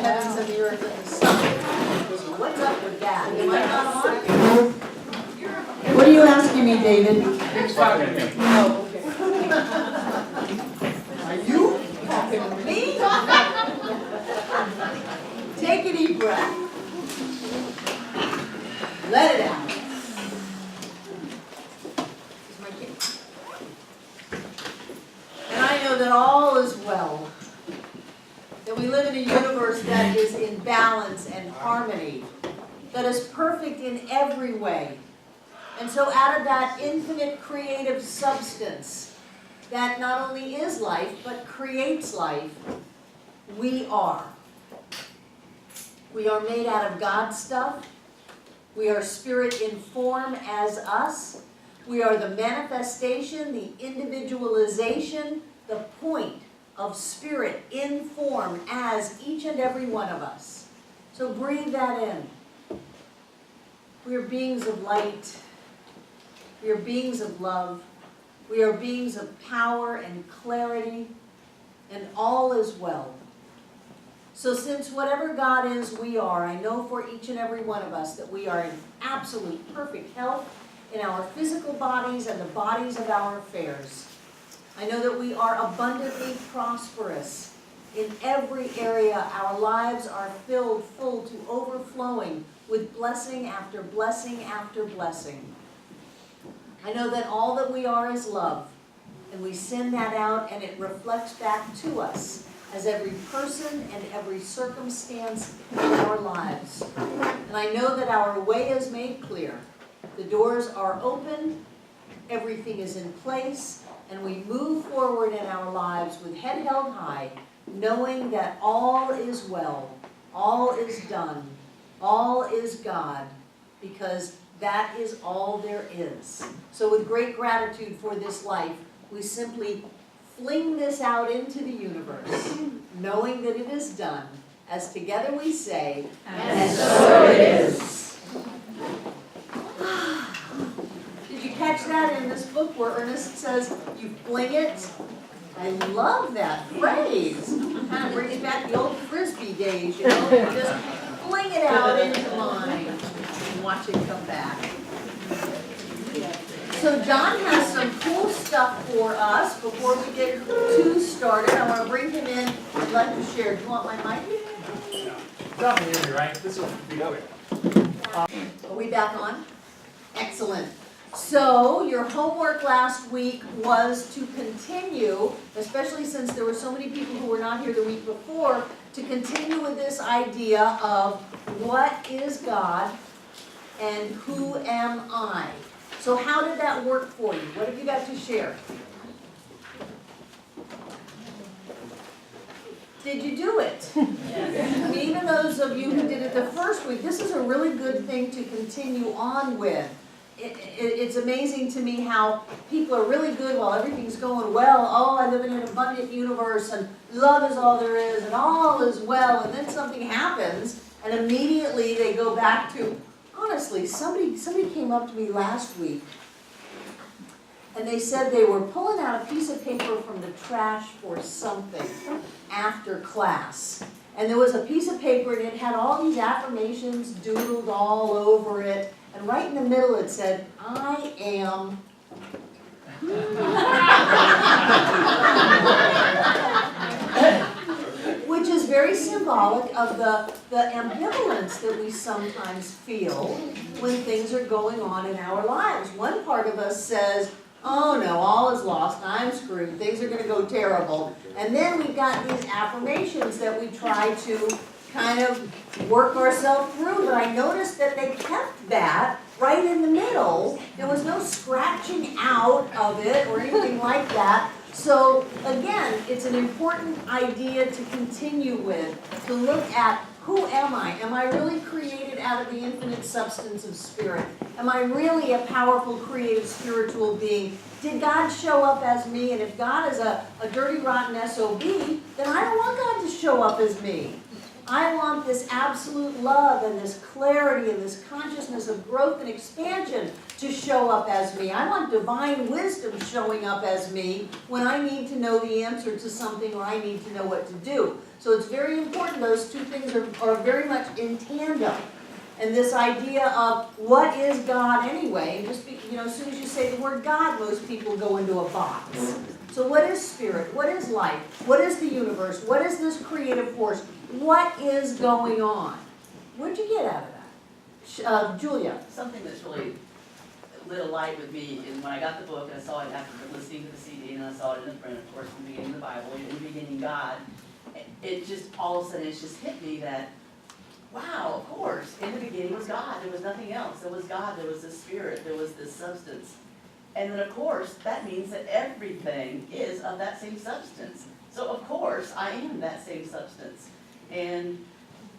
heavens and the earth and the sun. What's up with that? Am I not on? What are you asking me, David? Who's talking to me? Oh, okay. Are you talking to me? Take a deep breath. Let it out. Here's my kid. And I know that all is well. That we live in a universe that is in balance and harmony. That is perfect in every way. And so out of that infinite creative substance that not only is life, but creates life, we are. We are made out of God's stuff. We are spirit in form as us. We are the manifestation, the individualization, the point of spirit in form as each and every one of us. So breathe that in. We are beings of light. We are beings of love. We are beings of power and clarity, and all is well. So since whatever God is, we are, I know for each and every one of us that we are in absolute perfect health in our physical bodies and the bodies of our affairs. I know that we are abundantly prosperous in every area. Our lives are filled full to overflowing with blessing after blessing after blessing. I know that all that we are is love, and we send that out and it reflects back to us as every person and every circumstance in our lives. And I know that our way is made clear. The doors are open, everything is in place, and we move forward in our lives with head held high, knowing that all is well, all is done, all is God, because that is all there is. So with great gratitude for this life, we simply fling this out into the universe, knowing that it is done, as together we say, and so it is. Did you catch that in this book where Ernest says, you fling it? I love that phrase. It kind of brings back the old Frisbee days, you know? You just fling it out into mine and watch it come back. So John has some cool stuff for us before we get too started. I want to bring him in and let him share. Do you want my mic? Stop me, right? This will be good. Are we back on? Excellent. So your homework last week was to continue, especially since there were so many people who were not here the week before, to continue with this idea of what is God and who am I? So how did that work for you? What have you got to share? Did you do it? Yes. I mean, even those of you who did it the first week, this is a really good thing to continue on with. It's amazing to me how people are really good while everything's going well. Oh, I live in an abundant universe and love is all there is and all is well. And then something happens and immediately they go back to, honestly, somebody came up to me last week and they said they were pulling out a piece of paper from the trash for something after class. And there was a piece of paper and it had all these affirmations doodled all over it. And right in the middle it said, I am. Which is very symbolic of the ambivalence that we sometimes feel when things are going on in our lives. One part of us says, oh no, all is lost, I'm screwed, things are going to go terrible. And then we've got these affirmations that we try to kind of work ourselves through, but I noticed that they kept that right in the middle. There was no scratching out of it or anything like that. So again, it's an important idea to continue with, to look at who am I? Am I really created out of the infinite substance of spirit? Am I really a powerful, creative, spiritual being? Did God show up as me? And if God is a dirty, rotten SOB, then I don't want God to show up as me. I want this absolute love and this clarity and this consciousness of growth and expansion to show up as me. I want divine wisdom showing up as me when I need to know the answer to something or I need to know what to do. So it's very important, those two things are very much in tandem. And this idea of what is God anyway, and just be, as soon as you say the word God, most people go into a box. So what is spirit? What is life? What is the universe? What is this creative force? What is going on? What'd you get out of that? Julia? Something that's really lit a light with me is when I got the book, and I saw it after listening to the CD, and I saw it in the print, of course, in the beginning of the Bible, in the beginning God. It just, all of a sudden, it's just hit me that, wow, of course, in the beginning was God. There was nothing else. There was God, there was the Spirit, there was this substance. And then, of course, that means that everything is of that same substance. So, of course, I am that same substance. And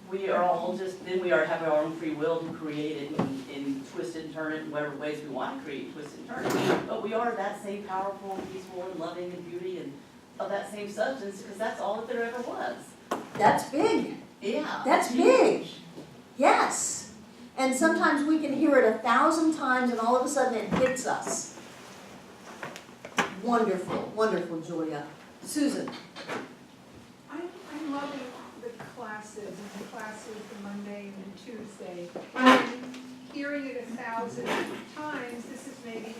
we are all just, then we have our own free will to create it and twist it and turn it in whatever ways we want to create, twist and turn it. But we are that same powerful, peaceful, and loving, and beauty, and of that same substance, because that's all that there ever was. That's big. Yeah. That's big. Yes. And sometimes we can hear it 1,000 times and all of a sudden it hits us. Wonderful, wonderful, Julia. Susan? I'm loving the classes, and the classes, the Monday and the Tuesday. And hearing it 1,000 times, this is maybe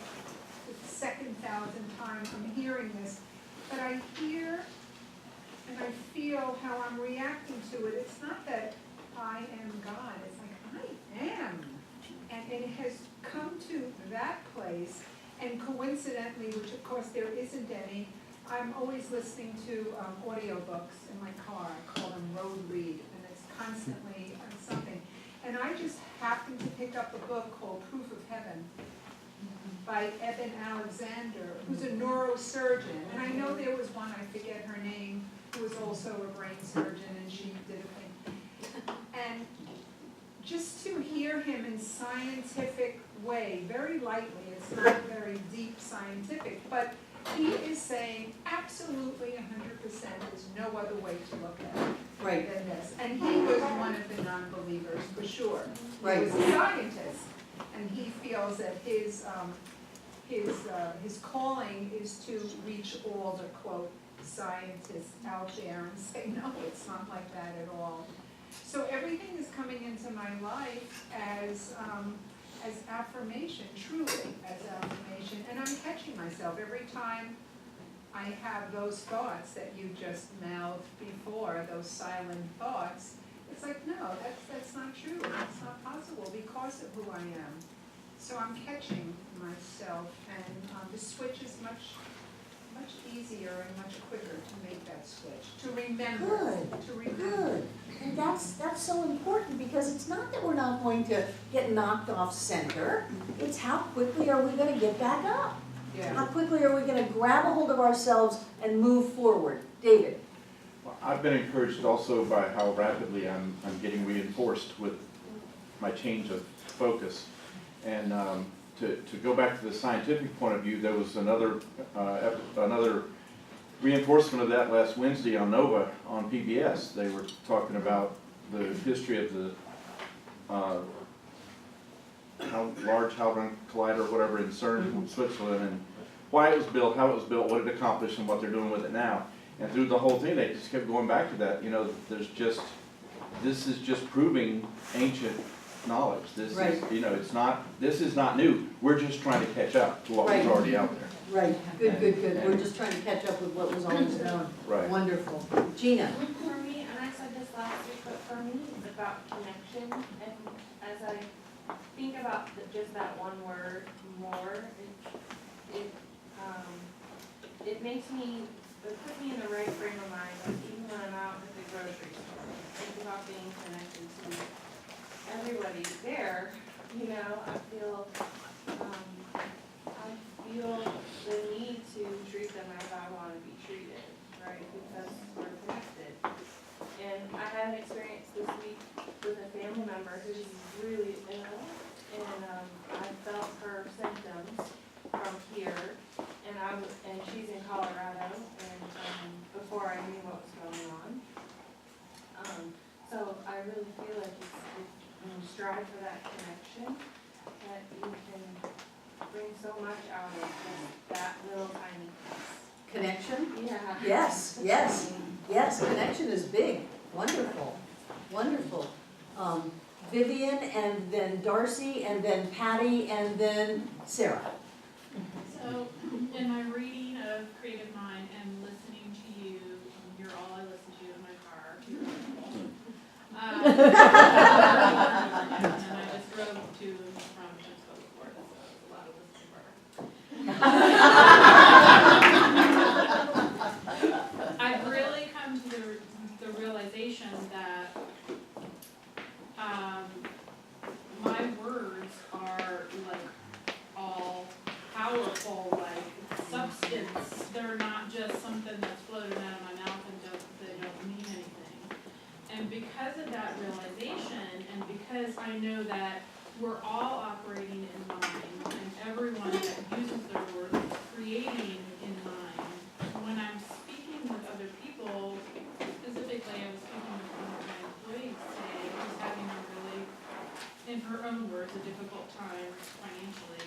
the second 1,000th time I'm hearing this, but I hear and I feel how I'm reacting to it. It's not that I am God, it's like I am. And it has come to that place, and coincidentally, which of course there isn't any, I'm always listening to audiobooks in my car. I call them road read, and it's constantly something. And I just happened to pick up a book called Proof of Heaven by Eben Alexander, who's a neurosurgeon. And I know there was one, I forget her name, who was also a brain surgeon, and she did a thing. And just to hear him in scientific way, very lightly, it's not very deep scientific, but he is saying absolutely 100% there's no other way to look at it Right. than this. And he was one of the non-believers, for sure. Right. He was a scientist, and he feels that his calling is to reach all the, quote, scientists out there and say, no, it's not like that at all. So everything is coming into my life as affirmation, truly as affirmation, and I'm catching myself every time I have those thoughts that you just mouthed before, those silent thoughts. It's like, no, that's not true, that's not possible because of who I am. So I'm catching myself, and the switch is much easier and much quicker to make that switch, to remember. Good. And that's so important, because it's not that we're not going to get knocked off center, it's how quickly are we going to get back up? Yeah. How quickly are we going to grab a hold of ourselves and move forward? David? Well, I've been encouraged also by how rapidly I'm getting reinforced with my change of focus. And to go back to the scientific point of view, there was another reinforcement of that last Wednesday on Nova on PBS. They were talking about the history of the Large Hadron Collider, or whatever, in CERN in Switzerland, and why it was built, how it was built, what it accomplished, and what they're doing with it now. And through the whole thing, they just kept going back to that. This is just proving ancient knowledge. This Right. is, this is not new. We're just trying to catch up to what was Right. already out there. Right, good. We're just trying to catch up with what was always known. Right. Wonderful. Gina? For me, and I said this last week, but for me, it's about connection. And as I think about just that one word, more, it makes me, it puts me in the right frame of mind, like even when I'm out at the grocery store. Think about being connected to everybody there, I feel the need to treat them as I want to be treated, right? Because we're connected. And I had an experience this week with a family member who's really ill, and I felt her symptoms from here, and she's in Colorado, and before I knew what was going on. So I really feel like it's strive for that connection, that you can bring so much out of just that little tiny Connection? piece. Yeah. Yes, yes, yes, connection is big, wonderful, wonderful. Vivian, and then Darcy, and then Patty, and then Sarah. So, in my reading of Creative Mind and listening to you, you're all I listen to in my car. And I just drove to and from Asheville, Florida, so it was a lot of listening. I've really come to the realization that my words are like all powerful, like substance. They're not just something that's floating out of my mouth and they don't mean anything. And because of that realization, and because I know that we're all operating in mind, and everyone that uses their words is creating in mind, when I'm speaking with other people, specifically I was speaking with one of my employees today who's having a really, in her own words, a difficult time financially.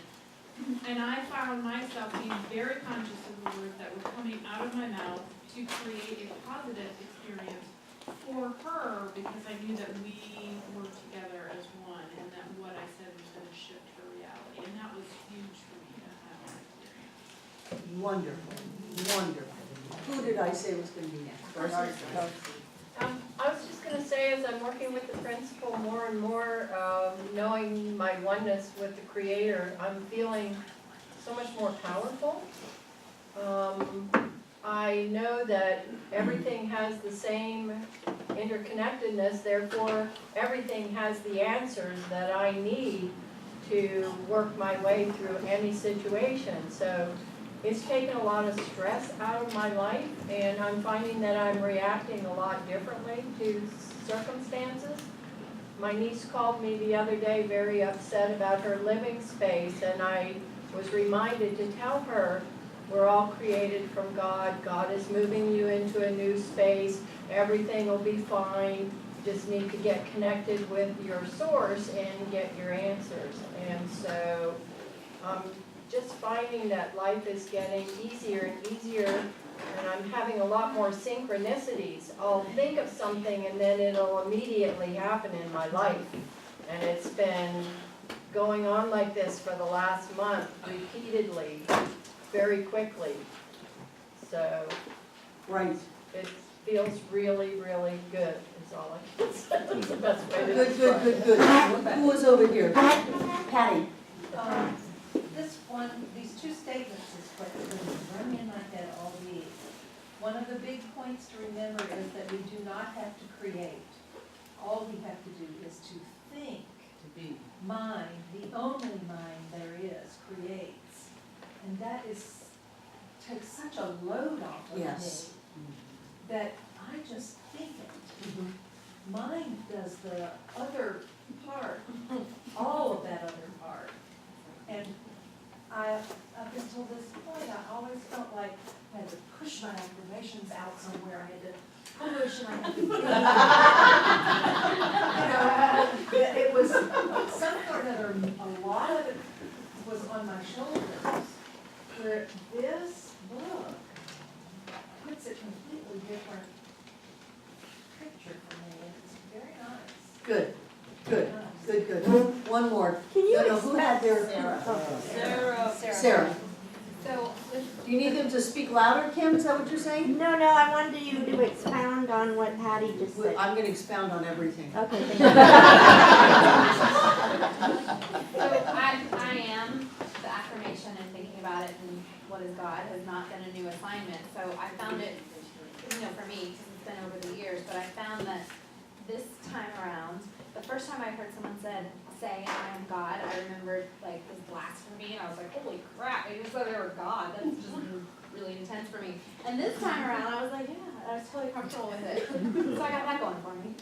And I found myself being very conscious of the words that were coming out of my mouth to create a positive experience for her, because I knew that we were together as one, and that what I said was going to shift her reality, and that was huge for me to have that experience. Wonderful, wonderful. Who did I say was gonna be next? Darcy? I was just going to say, as I'm working with the principal more and more, knowing my oneness with the Creator, I'm feeling so much more powerful. I know that everything has the same interconnectedness, therefore everything has the answers that I need to work my way through any situation. So it's taken a lot of stress out of my life, and I'm finding that I'm reacting a lot differently to circumstances. My niece called me the other day very upset about her living space, and I was reminded to tell her, we're all created from God. God is moving you into a new space. Everything will be fine. You just need to get connected with your source and get your answers. And so just finding that life is getting easier and easier, and I'm having a lot more synchronicities. I'll think of something and then it'll immediately happen in my life. And it's been going on like this for the last month, repeatedly, very quickly. So Right. it feels really, really good, is all I can say. That's the best way to Good, describe it. good. Who was over here? Patty? These two statements is what has been running in my head all week. One of the big points to remember is that we do not have to create. All we have to do is to think. To be. Mind, the only mind there is, creates. And that takes such a load off of Yes. me that I just think it. Mind does the other part, all of that other part. And up until this point, I always felt like I had to push my affirmations out somewhere. I had to push and I had to you know, it was some part or other, a lot of it was on my shoulders. Where this book puts a completely different picture for me, and it's very nice. Good. One more. Can you No, who had their? Sarah. So, Do you need them to speak louder, Kim? Is that what you're saying? no, I wanted you to expound on what Patty just said. I'm gonna expound on everything. Okay, thank So I am, the affirmation and thinking about it and what is God has not been a new assignment. So I found it, for me, because it's been over the years, but I found that this time around, the first time I heard someone say, I am God, I remembered like this blasphemy, and I was like, holy crap, I just thought they were God. That's just really intense for me. And this time around, I was like, yeah, I was totally comfortable with it. So I got that going for me.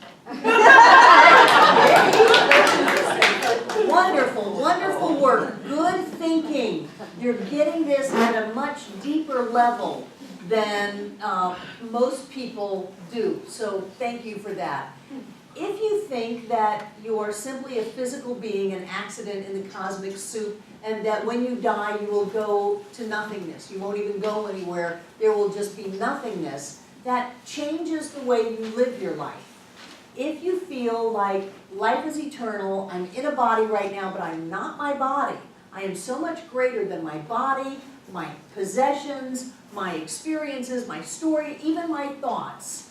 Wonderful work. Good thinking. You're getting this at a much deeper level than most people do. So thank you for that. If you think that you're simply a physical being, an accident in the cosmic soup, and that when you die, you will go to nothingness. You won't even go anywhere. There will just be nothingness. That changes the way you live your life. If you feel like life is eternal, I'm in a body right now, but I'm not my body. I am so much greater than my body, my possessions, my experiences, my story, even my thoughts,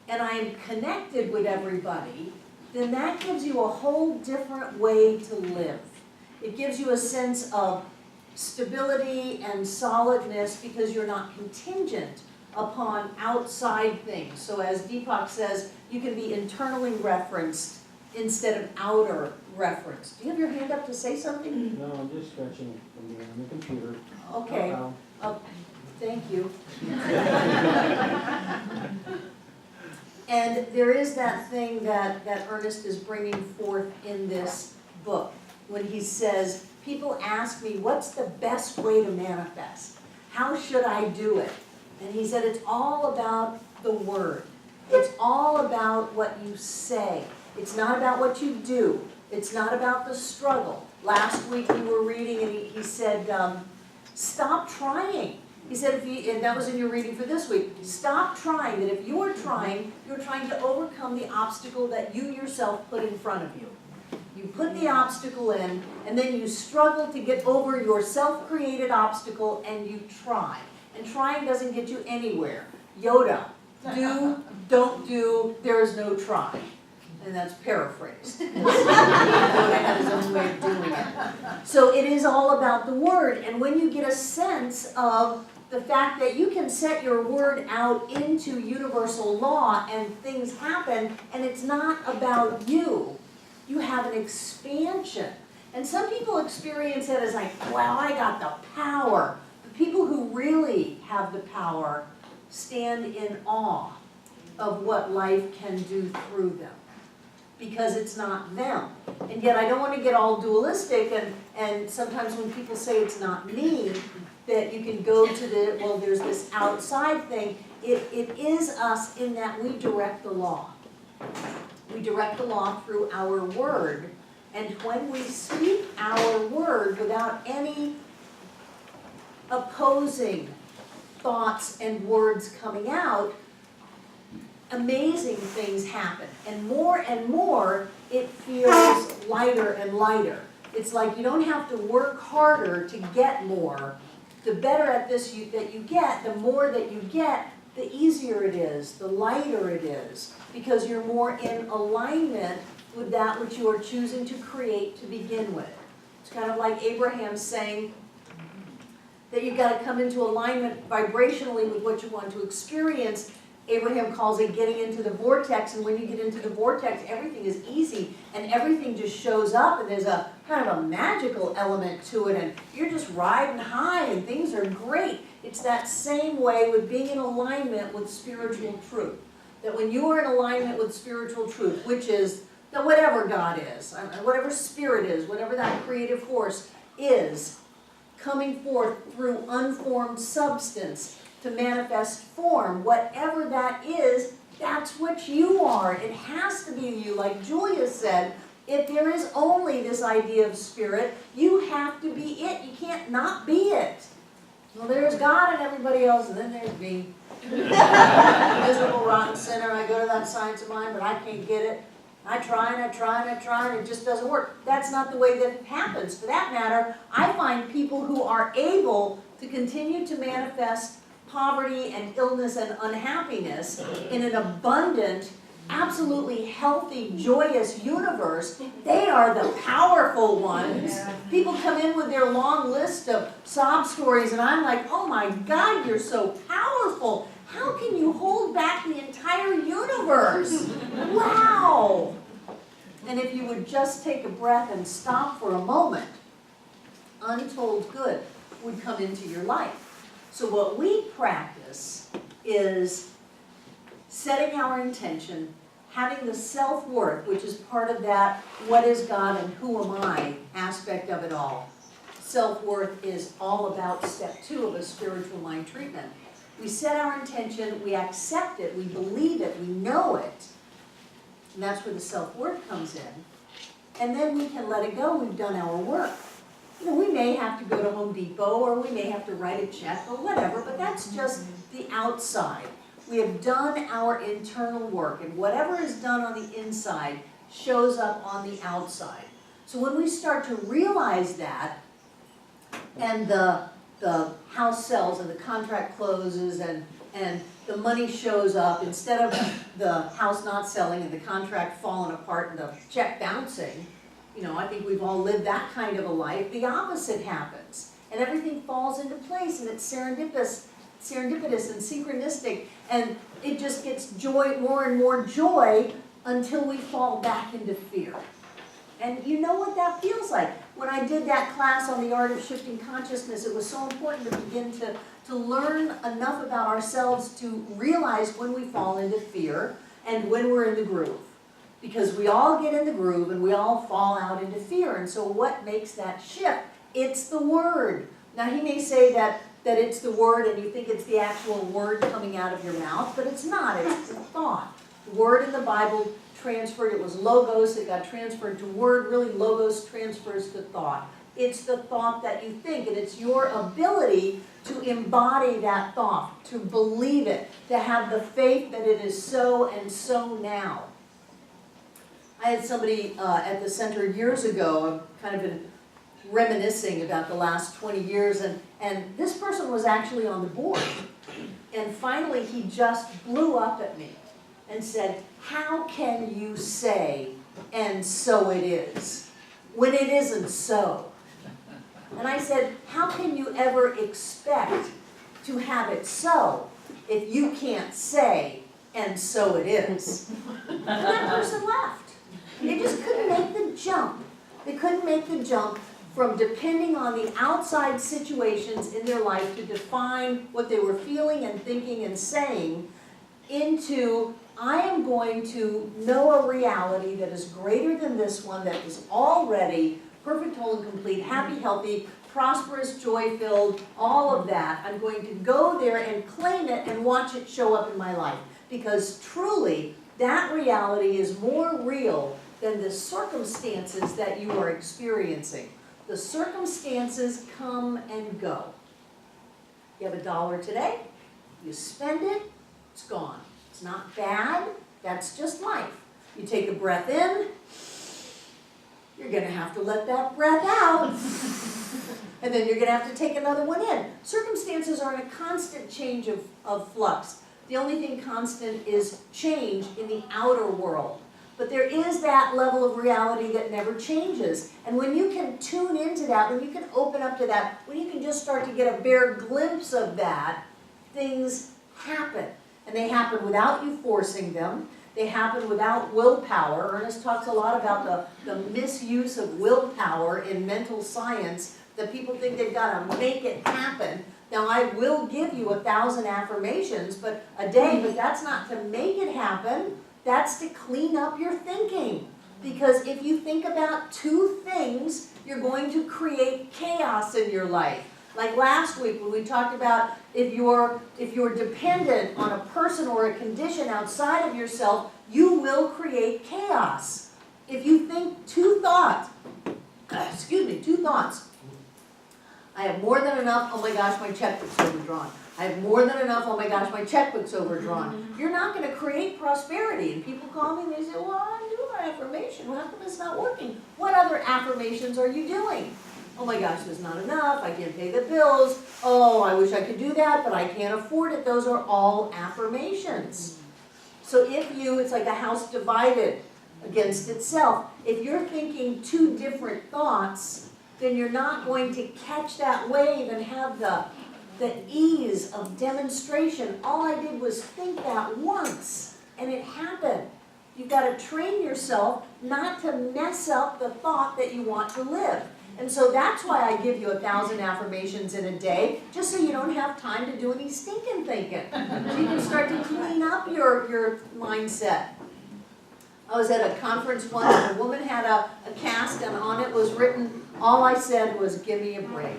and I am connected with everybody, then that gives you a whole different way to live. It gives you a sense of stability and solidness because you're not contingent upon outside things. So as Deepak says, you can be internally referenced instead of outer referenced. Do you have your hand up to say something? No, I'm just stretching from being on the computer. Okay. Uh-oh. Thank you. And there is that thing that Ernest is bringing forth in this book when he says, people ask me, what's the best way to manifest? How should I do it? And he said, it's all about the word. It's all about what you say. It's not about what you do. It's not about the struggle. Last week we were reading and he said, stop trying. He said, and that was in your reading for this week, stop trying, that if you're trying to overcome the obstacle that you yourself put in front of you. You put the obstacle in, and then you struggle to get over your self-created obstacle, and you try. And trying doesn't get you anywhere. Yoda, do, don't do, there is no try. And that's paraphrased. Yoda had his own way of doing it. So it is all about the word, and when you get a sense of the fact that you can set your word out into universal law and things happen, and it's not about you. You have an expansion. And some people experience it as like, wow, I got the power. The people who really have the power stand in awe of what life can do through them, because it's not them. And yet I don't want to get all dualistic, and sometimes when people say it's not me, that you can go to the, well, there's this outside thing. It is us in that we direct the law. We direct the law through our word. And when we speak our word without any opposing thoughts and words coming out, amazing things happen. And more, it feels lighter and lighter. It's like you don't have to work harder to get more. The better at this that you get, the more that you get, the easier it is, the lighter it is, because you're more in alignment with that which you are choosing to create to begin with. It's kind of like Abraham saying that you've got to come into alignment vibrationally with what you want to experience. Abraham calls it getting into the vortex, and when you get into the vortex, everything is easy, and everything just shows up, and there's a kind of a magical element to it, and you're just riding high, and things are great. It's that same way with being in alignment with spiritual truth. That when you are in alignment with spiritual truth, which is that whatever God is, whatever spirit is, whatever that creative force is, coming forth through unformed substance, to manifest form, whatever that is, that's what you are. It has to be you. Like Julia said, if there is only this idea of spirit, you have to be it. You can't not be it. Well, there's God and everybody else, and then there's me. Miserable, rotten sinner. I go to that science of mine, but I can't get it. I try and I try and I try, and it just doesn't work. That's not the way that it happens. For that matter, I find people who are able to continue to manifest poverty and illness and unhappiness in an abundant, absolutely healthy, joyous universe, they are the powerful ones. People come in with their long list of sob stories, and I'm like, oh my God, you're so powerful. How can you hold back the entire universe? Wow! And if you would just take a breath and stop for a moment, untold good would come into your life. So what we practice is setting our intention, having the self-worth, which is part of that what is God and who am I aspect of it all. Self-worth is all about step 2 of a spiritual mind treatment. We set our intention, we accept it, we believe it, we know it, and that's where the self-worth comes in. And then we can let it go, we've done our work. you know, we may have to go to Home Depot, or we may have to write a check, or whatever, but that's just the outside. We have done our internal work, and whatever is done on the inside shows up on the outside. So when we start to realize that, and the house sells and the contract closes and the money shows up, instead of the house not selling and the contract falling apart and the check bouncing, you know, I think we've all lived that kind of a life. The opposite happens, and everything falls into place, and it's serendipitous and synchronistic, and it just gets joy, more and more joy, until we fall back into fear. And you know what that feels like. When I did that class on the art of shifting consciousness, it was so important to begin to learn enough about ourselves to realize when we fall into fear and when we're in the groove. Because we all get in the groove and we all fall out into fear. And so what makes that shift? It's the word. Now he may say that it's the word and you think it's the actual word coming out of your mouth, but it's not, it's the thought. The word in the Bible transferred, it was logos, it got transferred to word, really logos transfers to thought. It's the thought that you think, and it's your ability to embody that thought, to believe it, to have the faith that it is so and so now. I had somebody at the center years ago, I've kind of been reminiscing about the last 20 years, and this person was actually on the board. And finally he just blew up at me and said, how can you say, and so it is, when it isn't so? And I said, how can you ever expect to have it so if you can't say, and so it is? And that person left. They just couldn't make the jump. They couldn't make the jump from depending on the outside situations in their life to define what they were feeling and thinking and saying into, I am going to know a reality that is greater than this one, that is already perfect, whole, and complete, happy, healthy, prosperous, joy-filled, all of that. I'm going to go there and claim it and watch it show up in my life. Because truly, that reality is more real than the circumstances that you are experiencing. The circumstances come and go. You have $1 today, you spend it, it's gone. It's not bad, that's just life. You take a breath in, you're gonna have to let that breath out. And then you're gonna have to take another one in. Circumstances are in a constant change of flux. The only thing constant is change in the outer world. But there is that level of reality that never changes. And when you can tune into that, when you can open up to that, when you can just start to get a bare glimpse of that, things happen. And they happen without you forcing them. They happen without willpower. Ernest talks a lot about the misuse of willpower in mental science, that people think they've got to make it happen. Now, I will give you 1,000 affirmations a day, but that's not to make it happen. That's to clean up your thinking. Because if you think about 2 things, you're going to create chaos in your life. Like last week when we talked about if you're dependent on a person or a condition outside of yourself, you will create chaos. If you think 2 thoughts, I have more than enough, oh my gosh, my checkbook's overdrawn. I have more than enough, oh my gosh, my checkbook's overdrawn. You're not going to create prosperity. And people call me and they say, well, I'm doing my affirmation. Well, how come it's not working? What other affirmations are you doing? Oh my gosh, there's not enough. I can't pay the bills. Oh, I wish I could do that, but I can't afford it. Those are all affirmations. So it's like a house divided against itself. If you're thinking 2 different thoughts, then you're not going to catch that wave and have the ease of demonstration. All I did was think that once, and it happened. You've got to train yourself not to mess up the thought that you want to live. And so that's why I give you 1,000 affirmations in a day, just so you don't have time to do any stinking thinking. So you can start to clean up your mindset. I was at a conference once, and a woman had a cast, and on it was written, all I said was, give me a break.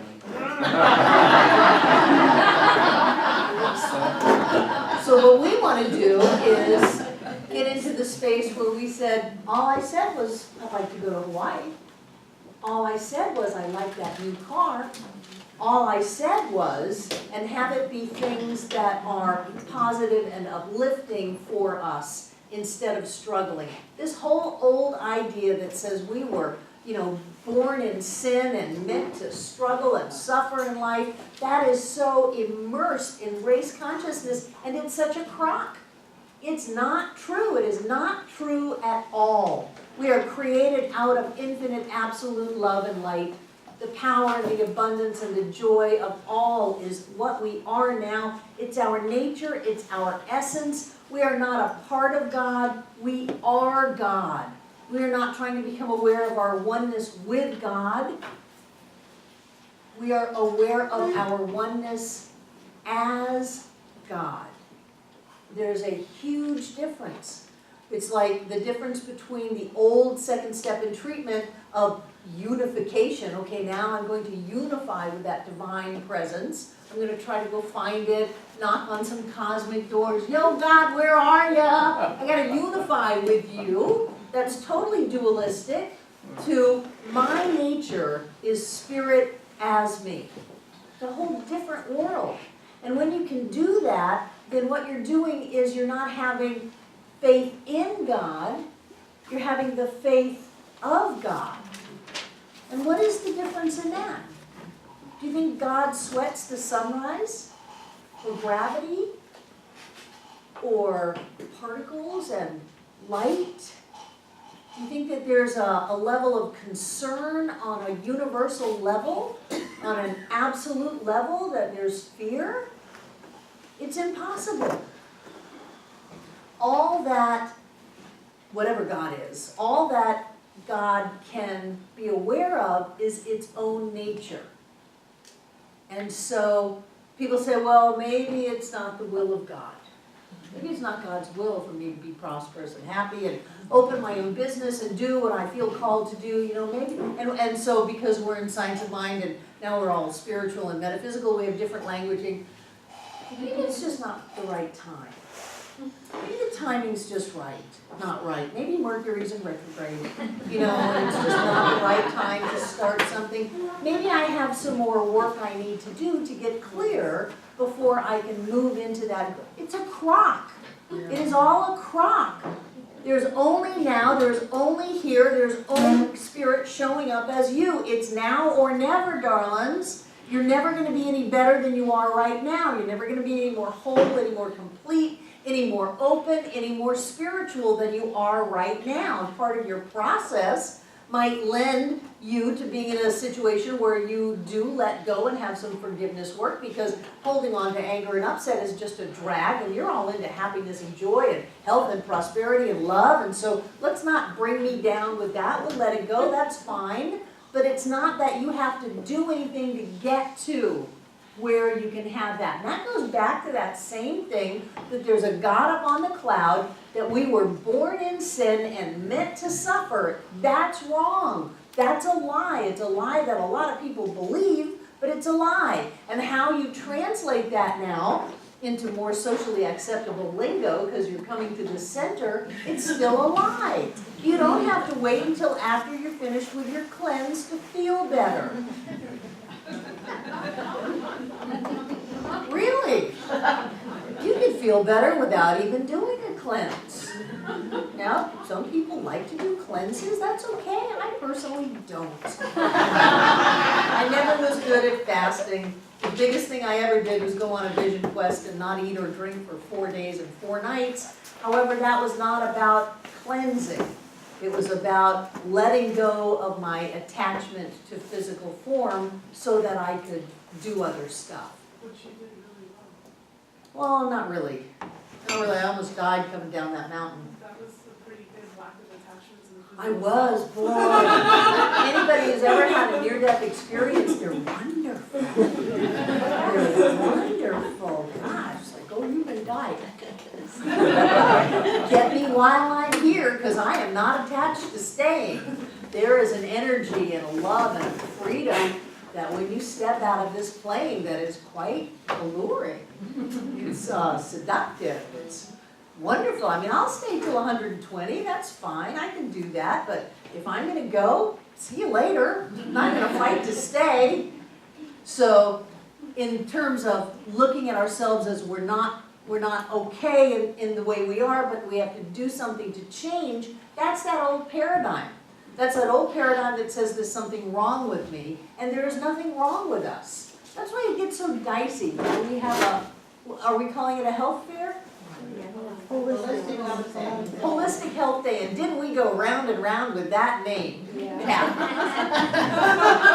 So what we want to do is get into the space where we said, all I said was, I'd like to go to Hawaii. All I said was, I like that new car. All I said was, and have it be things that are positive and uplifting for us instead of struggling. This whole old idea that says we were, born in sin and meant to struggle and suffer in life, that is so immersed in race consciousness, and it's such a crock. It's not true. It is not true at all. We are created out of infinite, absolute love and light. The power and the abundance and the joy of all is what we are now. It's our nature. It's our essence. We are not a part of God. We are God. We are not trying to become aware of our oneness with God. We are aware of our oneness as God. There's a huge difference. It's like the difference between the old second step in treatment of unification. Okay, now I'm going to unify with that divine presence. I'm going to try to go find it, knock on some cosmic doors. Yo, God, where are ya? I got to unify with you. That's totally dualistic. To my nature is spirit as me. It's a whole different world. And when you can do that, then what you're doing is you're not having faith in God, you're having the faith of God. And what is the difference in that? Do you think God sweats the sunrise? Or gravity? Or particles and light? Do you think that there's a level of concern on a universal level, on an absolute level, that there's fear? It's impossible. All that, whatever God is, all that God can be aware of is its own nature. And so people say, well, maybe it's not the will of God. Maybe it's not God's will for me to be prosperous and happy and open my own business and do what I feel called to do, maybe. And so because we're in science of mind and now we're all spiritual and metaphysical, we have different languaging. Maybe it's just not the right time. Maybe the timing's just right, not right. Maybe Mercury's in retrograde, and it's just not the right time to start something. Maybe I have some more work I need to do to get clear before I can move into that. It's a crock. It is all a crock. There's only now, there's only here, there's only spirit showing up as you. It's now or never, darlings. You're never going to be any better than you are right now. You're never going to be any more whole, any more complete, any more open, any more spiritual than you are right now. And part of your process might lend you to being in a situation where you do let go and have some forgiveness work, because holding on to anger and upset is just a drag, and you're all into happiness and joy and health and prosperity and love. And so let's not bring me down with that. We'll let it go. That's fine. But it's not that you have to do anything to get to where you can have that. And that goes back to that same thing, that there's a God up on the cloud, that we were born in sin and meant to suffer. That's wrong. That's a lie. It's a lie that a lot of people believe, but it's a lie. And how you translate that now into more socially acceptable lingo, because you're coming to the center, it's still a lie. You don't have to wait until after you're finished with your cleanse to feel better. Really? You can feel better without even doing a cleanse. Now, some people like to do cleanses. That's okay. I personally don't. I never was good at fasting. The biggest thing I ever did was go on a vision quest and not eat or drink for 4 days and 4 nights. However, that was not about cleansing. It was about letting go of my attachment to physical form so that I could do other stuff. Which you did really well. Well, not really. Not really. I almost died coming down that mountain. That was a pretty good lack of attachments in the physical I was, boy. Anybody who's ever had a near-death experience, they're wonderful. They're wonderful. Gosh, like, oh, you're gonna die. Get me while I'm here, because I am not attached to staying. There is an energy and a love and a freedom that when you step out of this plane, that is quite alluring. It's seductive. It's wonderful. I mean, I'll stay till 120. That's fine. I can do that. But if I'm going to go, see you later, not gonna fight to stay. So in terms of looking at ourselves as we're not okay in the way we are, but we have to do something to change, that's that old paradigm. That's that old paradigm that says there's something wrong with me, and there is nothing wrong with us. That's why it gets so dicey. When we have are we calling it a health fair? Holistic Health Day, and didn't we go round and round with that name? Yeah.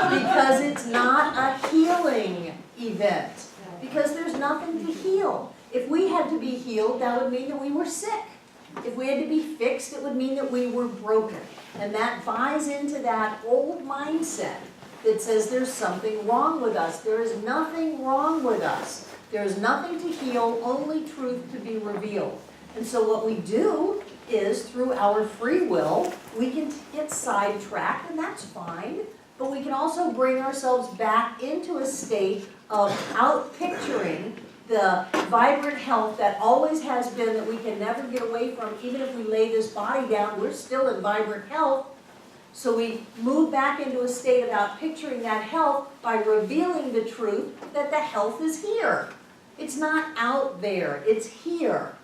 Because it's not a healing event, because there's nothing to heal. If we had to be healed, that would mean that we were sick. If we had to be fixed, it would mean that we were broken. And that buys into that old mindset that says there's something wrong with us. There is nothing wrong with us. There is nothing to heal, only truth to be revealed. And so what we do is, through our free will, we can get sidetracked, and that's fine, but we can also bring ourselves back into a state of out-picturing the vibrant health that always has been, that we can never get away from. Even if we lay this body down, we're still in vibrant health. So we move back into a state of out-picturing that health by revealing the truth that the health is here. It's not out there, it's here.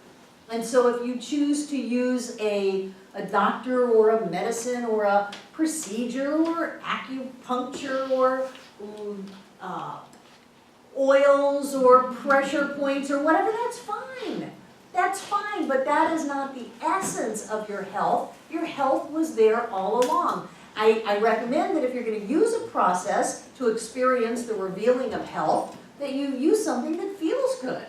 And so if you choose to use a doctor or a medicine or a procedure or acupuncture or oils or pressure points or whatever, that's fine. That's fine, but that is not the essence of your health. Your health was there all along. I recommend that if you're going to use a process to experience the revealing of health, that you use something that feels good.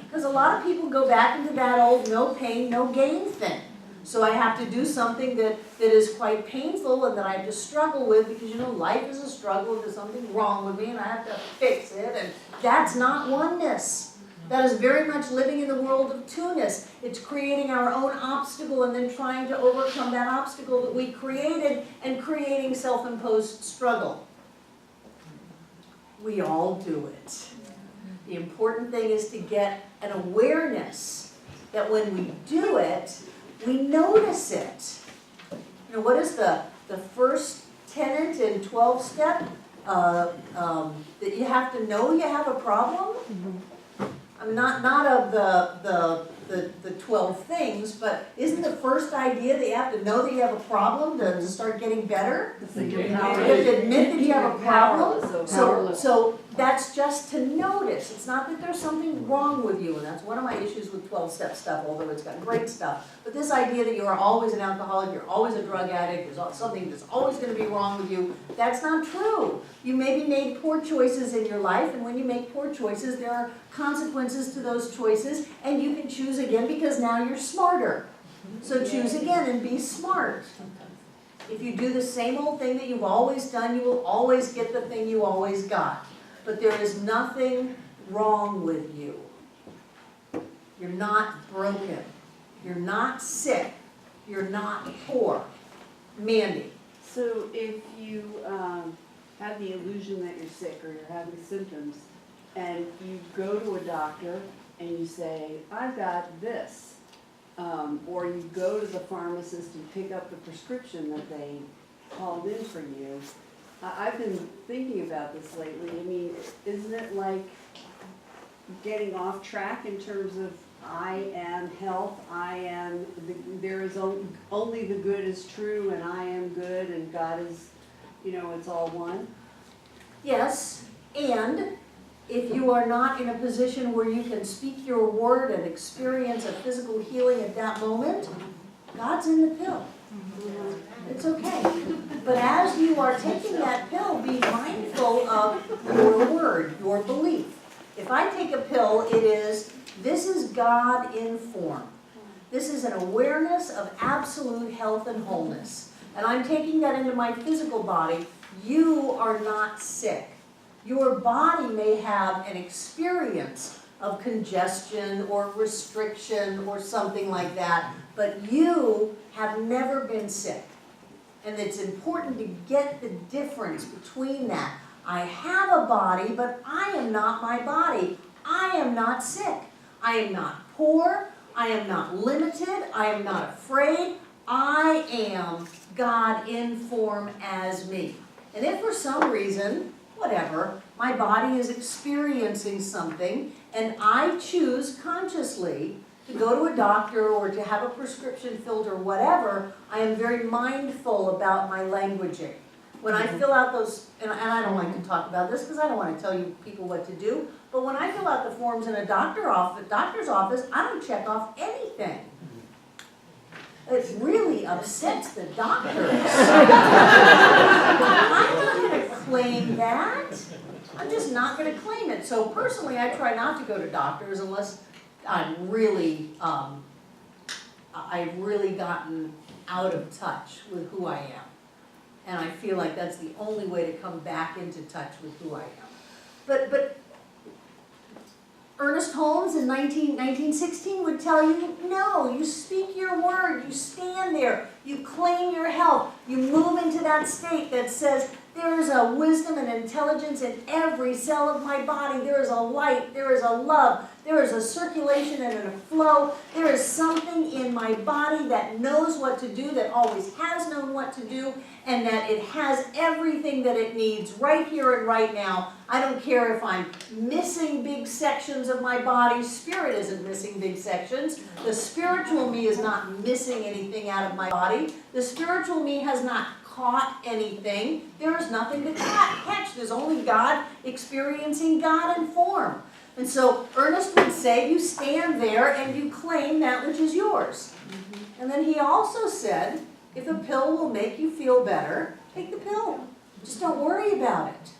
Because a lot of people go back into that old no pain, no gain thing. So I have to do something that is quite painful and that I have to struggle with, because you know life is a struggle, there's something wrong with me and I have to fix it, and that's not oneness. That is very much living in the world of two-ness. It's creating our own obstacle and then trying to overcome that obstacle that we created and creating self-imposed struggle. We all do it. The important thing is to get an awareness that when we do it, we notice it. You know, what is the first tenet in 12-step? That you have to know you have a problem? I'm not of the 12 things, but isn't the first idea that you have to know that you have a problem to start getting better? You have to admit that you have a problem. So that's just to notice. It's not that there's something wrong with you, and that's one of my issues with 12-step stuff, although it's got great stuff. But this idea that you are always an alcoholic, you're always a drug addict, there's something that's always going to be wrong with you, that's not true. You maybe made poor choices in your life, and when you make poor choices, there are consequences to those choices, and you can choose again because now you're smarter. So choose again and be smart. If you do the same old thing that you've always done, you will always get the thing you always got. But there is nothing wrong with you. You're not broken. You're not sick. You're not poor. Mandy. So if you have the illusion that you're sick or you're having symptoms, and you go to a doctor and you say, I've got this, or you go to the pharmacist and pick up the prescription that they called in for you, I've been thinking about this lately. I mean, isn't it like getting off track in terms of I am health, there is only the good is true, and I am good, and God is, it's all one? Yes, and if you are not in a position where you can speak your word and experience a physical healing at that moment, God's in the pill. It's okay. But as you are taking that pill, be mindful of your word, your belief. If I take a pill, this is God in form. This is an awareness of absolute health and wholeness. And I'm taking that into my physical body. You are not sick. Your body may have an experience of congestion or restriction or something like that, but you have never been sick. And it's important to get the difference between that. I have a body, but I am not my body. I am not sick. I am not poor. I am not limited. I am not afraid. I am God in form as me. And if for some reason, whatever, my body is experiencing something and I choose consciously to go to a doctor or to have a prescription filled or whatever, I am very mindful about my languaging. When I fill out those, and I don't like to talk about this because I don't want to tell you people what to do, but when I fill out the forms in a doctor's office, I don't check off anything. It really upsets the doctors. I'm not going to claim that. I'm just not going to claim it. So personally, I try not to go to doctors unless I'm really, I've really gotten out of touch with who I am. And I feel like that's the only way to come back into touch with who I am. But Ernest Holmes in 1916 would tell you, no, you speak your word, you stand there, you claim your health, you move into that state that says, there is a wisdom and intelligence in every cell of my body. There is a light, there is a love, there is a circulation and a flow. There is something in my body that knows what to do, that always has known what to do, and that it has everything that it needs right here and right now. I don't care if I'm missing big sections of my body. Spirit isn't missing big sections. The spiritual me is not missing anything out of my body. The spiritual me has not caught anything. There is nothing to catch. There's only God experiencing God in form. And so Ernest would say, you stand there and you claim that which is yours. And then he also said, if a pill will make you feel better, take the pill. Just don't worry about it.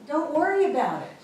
Don't worry about it.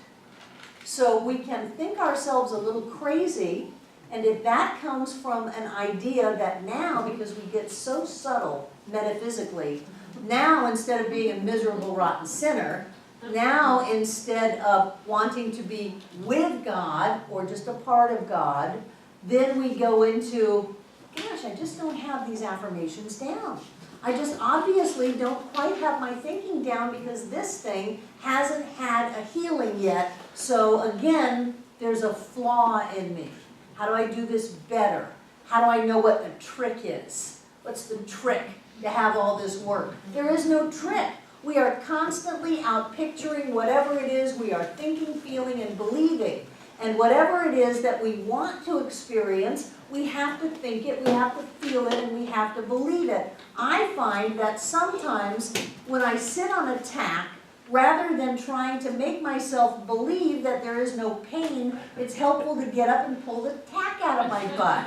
So we can think ourselves a little crazy, and if that comes from an idea that now, because we get so subtle metaphysically, now instead of being a miserable, rotten sinner, now instead of wanting to be with God or just a part of God, then we go into, gosh, I just don't have these affirmations down. I just obviously don't quite have my thinking down because this thing hasn't had a healing yet. So again, there's a flaw in me. How do I do this better? How do I know what the trick is? What's the trick to have all this work? There is no trick. We are constantly out picturing whatever it is we are thinking, feeling, and believing. And whatever it is that we want to experience, we have to think it, we have to feel it, and we have to believe it. I find that sometimes when I sit on a tack, rather than trying to make myself believe that there is no pain, it's helpful to get up and pull the tack out of my butt.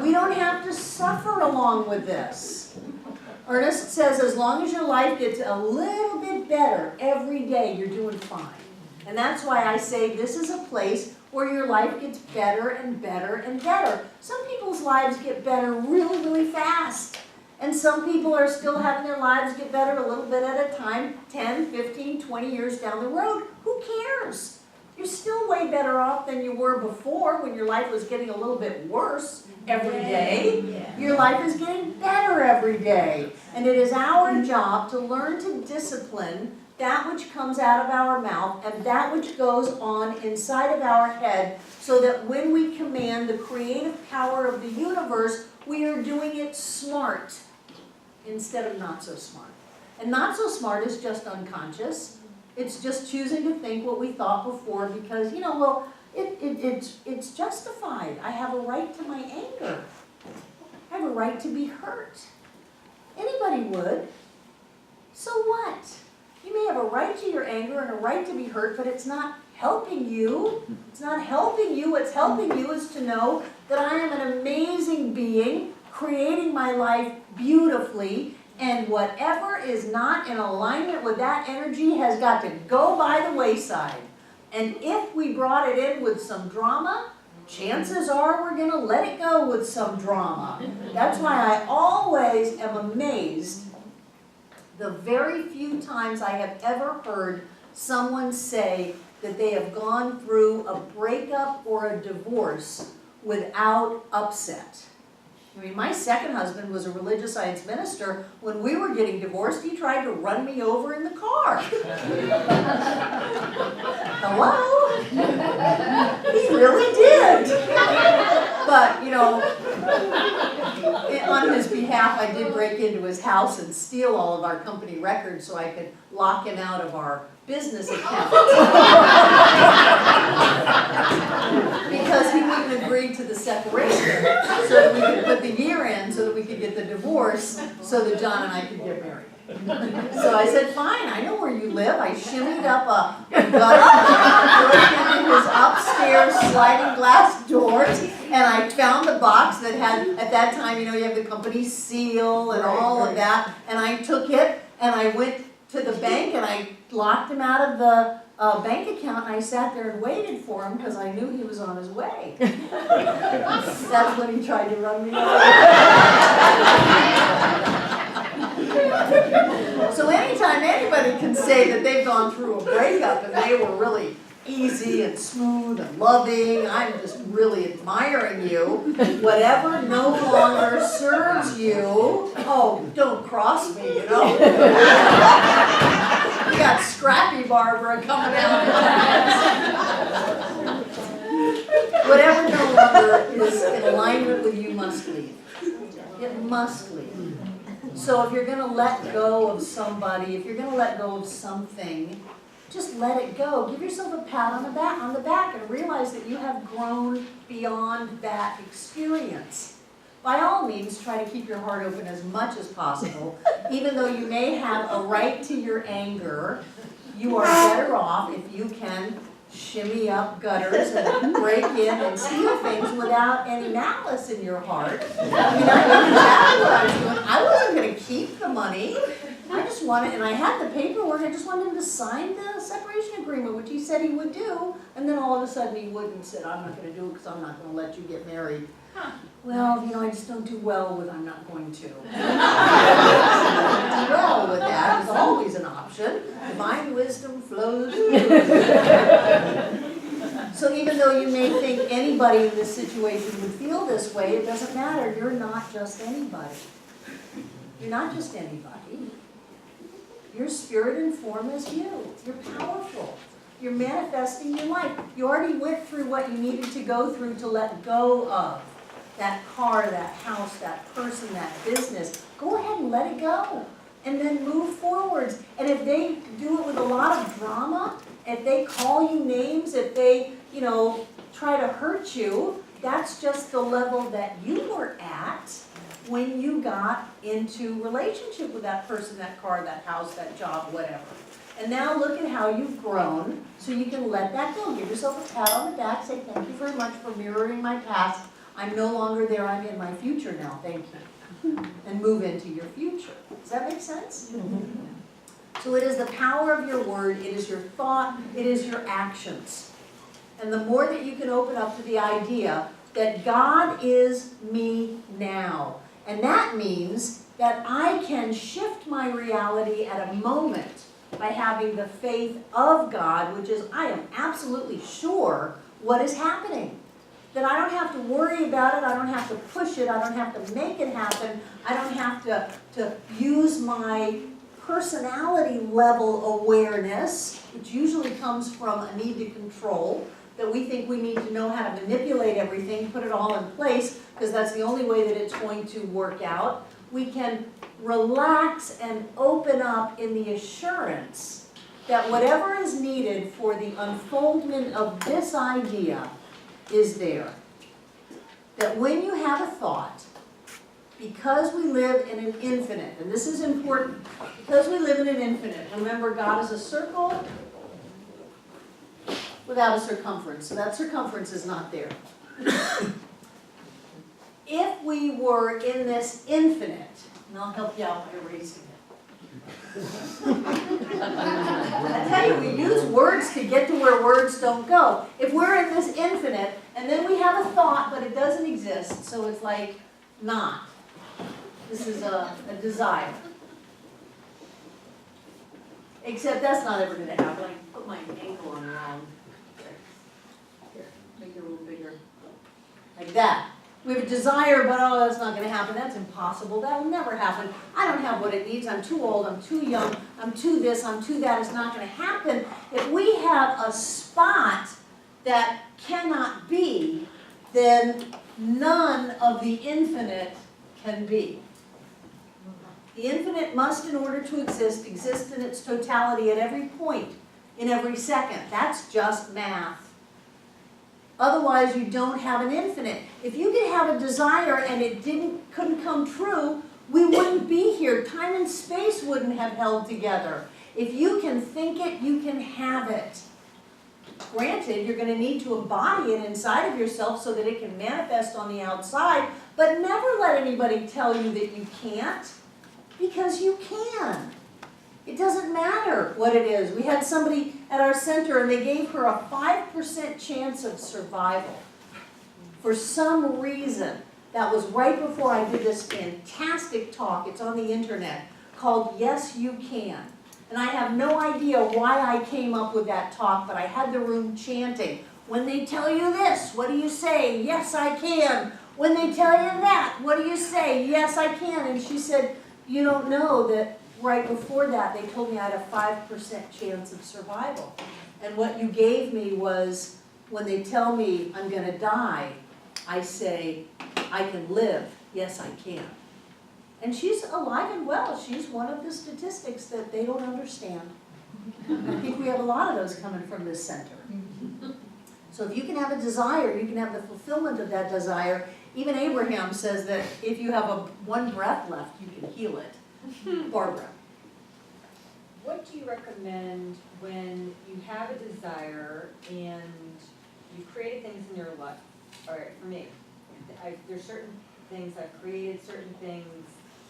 We don't have to suffer along with this. Ernest says as long as your life gets a little bit better every day, you're doing fine. And that's why I say this is a place where your life gets better and better and better. Some people's lives get better really, really fast. And some people are still having their lives get better a little bit at a time, 10, 15, 20 years down the road. Who cares? You're still way better off than you were before when your life was getting a little bit worse every day. Your life is getting better every day. And it is our job to learn to discipline that which comes out of our mouth and that which goes on inside of our head, so that when we command the creative power of the universe, we are doing it smart instead of not so smart. And not so smart is just unconscious. It's just choosing to think what we thought before because, you know, well, it's justified. I have a right to my anger. I have a right to be hurt. Anybody would. So what? You may have a right to your anger and a right to be hurt, but it's not helping you. It's not helping you. What's helping you is to know that I am an amazing being, creating my life beautifully, and whatever is not in alignment with that energy has got to go by the wayside. And if we brought it in with some drama, chances are we're going to let it go with some drama. That's why I always am amazed the very few times I have ever heard someone say that they have gone through a breakup or a divorce without upset. I mean, my second husband was a religious science minister. When we were getting divorced, he tried to run me over in the car. Hello? He really did. But, you know, on his behalf, I did break into his house and steal all of our company records so I could lock him out of our business account. Because he wouldn't agree to the separation, so that we could put the year in, so that we could get the divorce, so that John and I could get married. So I said, fine, I know where you live. I shimmied up a gutter, broke into his upstairs sliding glass doors, and I found the box that had, at that time, you have the company seal and all of that, and I took it, and I went to the bank, and I locked him out of the bank account, and I sat there and waited for him, because I knew he was on his way. That's when he tried to run me over. So anytime anybody can say that they've gone through a breakup and they were really easy and smooth and loving, I'm just really admiring you. Whatever no longer serves you, oh, don't cross me, You got Scrappy Barbara coming out. Whatever no longer is in alignment with you must leave. It must leave. So if you're going to let go of somebody, if you're going to let go of something, just let it go. Give yourself a pat on the back and realize that you have grown beyond that experience. By all means, try to keep your heart open as much as possible. Even though you may have a right to your anger, you are better off if you can shimmy up gutters and break in and steal things without any malice in your heart. I knew exactly what I was doing. I wasn't going to keep the money. I just wanted, and I had the paperwork, I just wanted him to sign the separation agreement, which he said he would do, and then all of a sudden he wouldn't and said, I'm not going to do it because I'm not going to let you get married. Well, I just don't do well with I'm not going to. I don't do well with that. It's always an option. Divine wisdom flows through. So even though you may think anybody in this situation would feel this way, it doesn't matter. You're not just anybody. You're not just anybody. Your spirit and form is you. You're powerful. You're manifesting your life. You already went through what you needed to go through to let go of. That car, that house, that person, that business. Go ahead and let it go. And then move forwards. And if they do it with a lot of drama, if they call you names, if they, try to hurt you, that's just the level that you were at when you got into relationship with that person, that car, that house, that job, whatever. And now look at how you've grown, so you can let that go. Give yourself a pat on the back, say thank you very much for mirroring my past. I'm no longer there, I'm in my future now, thank you. And move into your future. Does that make sense? So it is the power of your word, it is your thought, it is your actions. And the more that you can open up to the idea that God is me now. And that means that I can shift my reality at a moment by having the faith of God, which is I am absolutely sure what is happening. That I don't have to worry about it, I don't have to push it, I don't have to make it happen, I don't have to use my personality level awareness, which usually comes from a need to control, that we think we need to know how to manipulate everything, put it all in place, because that's the only way that it's going to work out. We can relax and open up in the assurance that whatever is needed for the unfoldment of this idea is there. That when you have a thought, because we live in an infinite, and this is important, because we live in an infinite, remember God is a circle without a circumference, so that circumference is not there. If we were in this infinite, and I'll help you out by erasing it. I tell you, we use words to get to where words don't go. If we're in this infinite, and then we have a thought, but it doesn't exist, so it's like not. This is a desire. Except that's not ever going to happen. I put my ankle on wrong. Here, make it a little bigger. Like that. We have a desire, but oh, that's not going to happen. That's impossible. That will never happen. I don't have what it needs. I'm too old. I'm too young. I'm too this. I'm too that. It's not going to happen. If we have a spot that cannot be, then none of the infinite can be. The infinite must, in order to exist in its totality at every point, in every second. That's just math. Otherwise, you don't have an infinite. If you could have a desire and it couldn't come true, we wouldn't be here. Time and space wouldn't have held together. If you can think it, you can have it. Granted, you're going to need to embody it inside of yourself so that it can manifest on the outside, but never let anybody tell you that you can't, because you can. It doesn't matter what it is. We had somebody at our center and they gave her a 5% chance of survival. For some reason, that was right before I did this fantastic talk, it's on the internet, called Yes You Can. And I have no idea why I came up with that talk, but I had the room chanting. When they tell you this, what do you say? Yes, I can. When they tell you that, what do you say? Yes, I can. And she said, you don't know that right before that, they told me I had a 5% chance of survival. And what you gave me was, when they tell me I'm going to die, I say, I can live. Yes, I can. And she's alive and well. She's one of the statistics that they don't understand. I think we have a lot of those coming from this center. So if you can have a desire, you can have the fulfillment of that desire. Even Abraham says that if you have one breath left, you can heal it. Barbara. What do you recommend when you have a desire and you've created things in your life? All right, for me, there's certain things I've created, certain things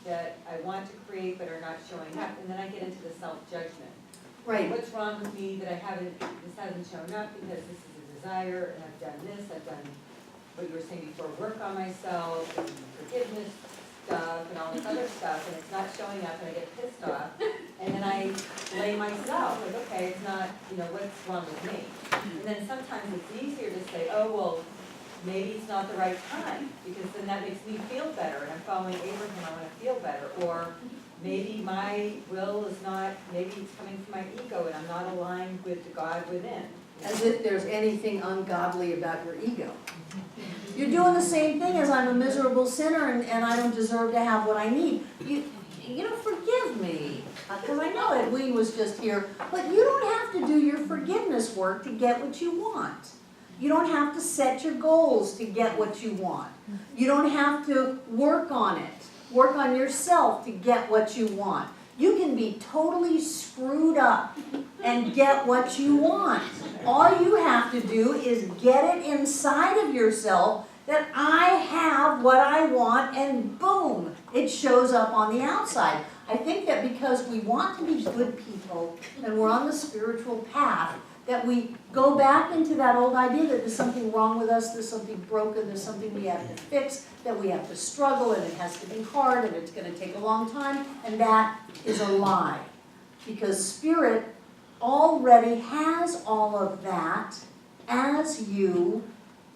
that I want to create but are not showing up, and then I get into the self-judgment. Right. What's wrong with me that this hasn't shown up because this is a desire, and I've done this, I've done what you were saying before, work on myself, and forgiveness stuff, and all this other stuff, and it's not showing up, and I get pissed off, and then I blame myself, like, okay, it's not, what's wrong with me? And then sometimes it's easier to say, oh, well, maybe it's not the right time, because then that makes me feel better, and I'm following Abraham, I want to feel better. Or maybe my will is not, maybe it's coming from my ego, and I'm not aligned with the God within. As if there's anything ungodly about your ego. You're doing the same thing as I'm a miserable sinner, and I don't deserve to have what I need. Forgive me, because I know Edwin was just here, but you don't have to do your forgiveness work to get what you want. You don't have to set your goals to get what you want. You don't have to work on it, work on yourself to get what you want. You can be totally screwed up and get what you want. All you have to do is get it inside of yourself that I have what I want, and boom, it shows up on the outside. I think that because we want to be good people and we're on the spiritual path, that we go back into that old idea that there's something wrong with us, there's something broken, there's something we have to fix, that we have to struggle, and it has to be hard, and it's going to take a long time, and that is a lie. Because Spirit already has all of that as you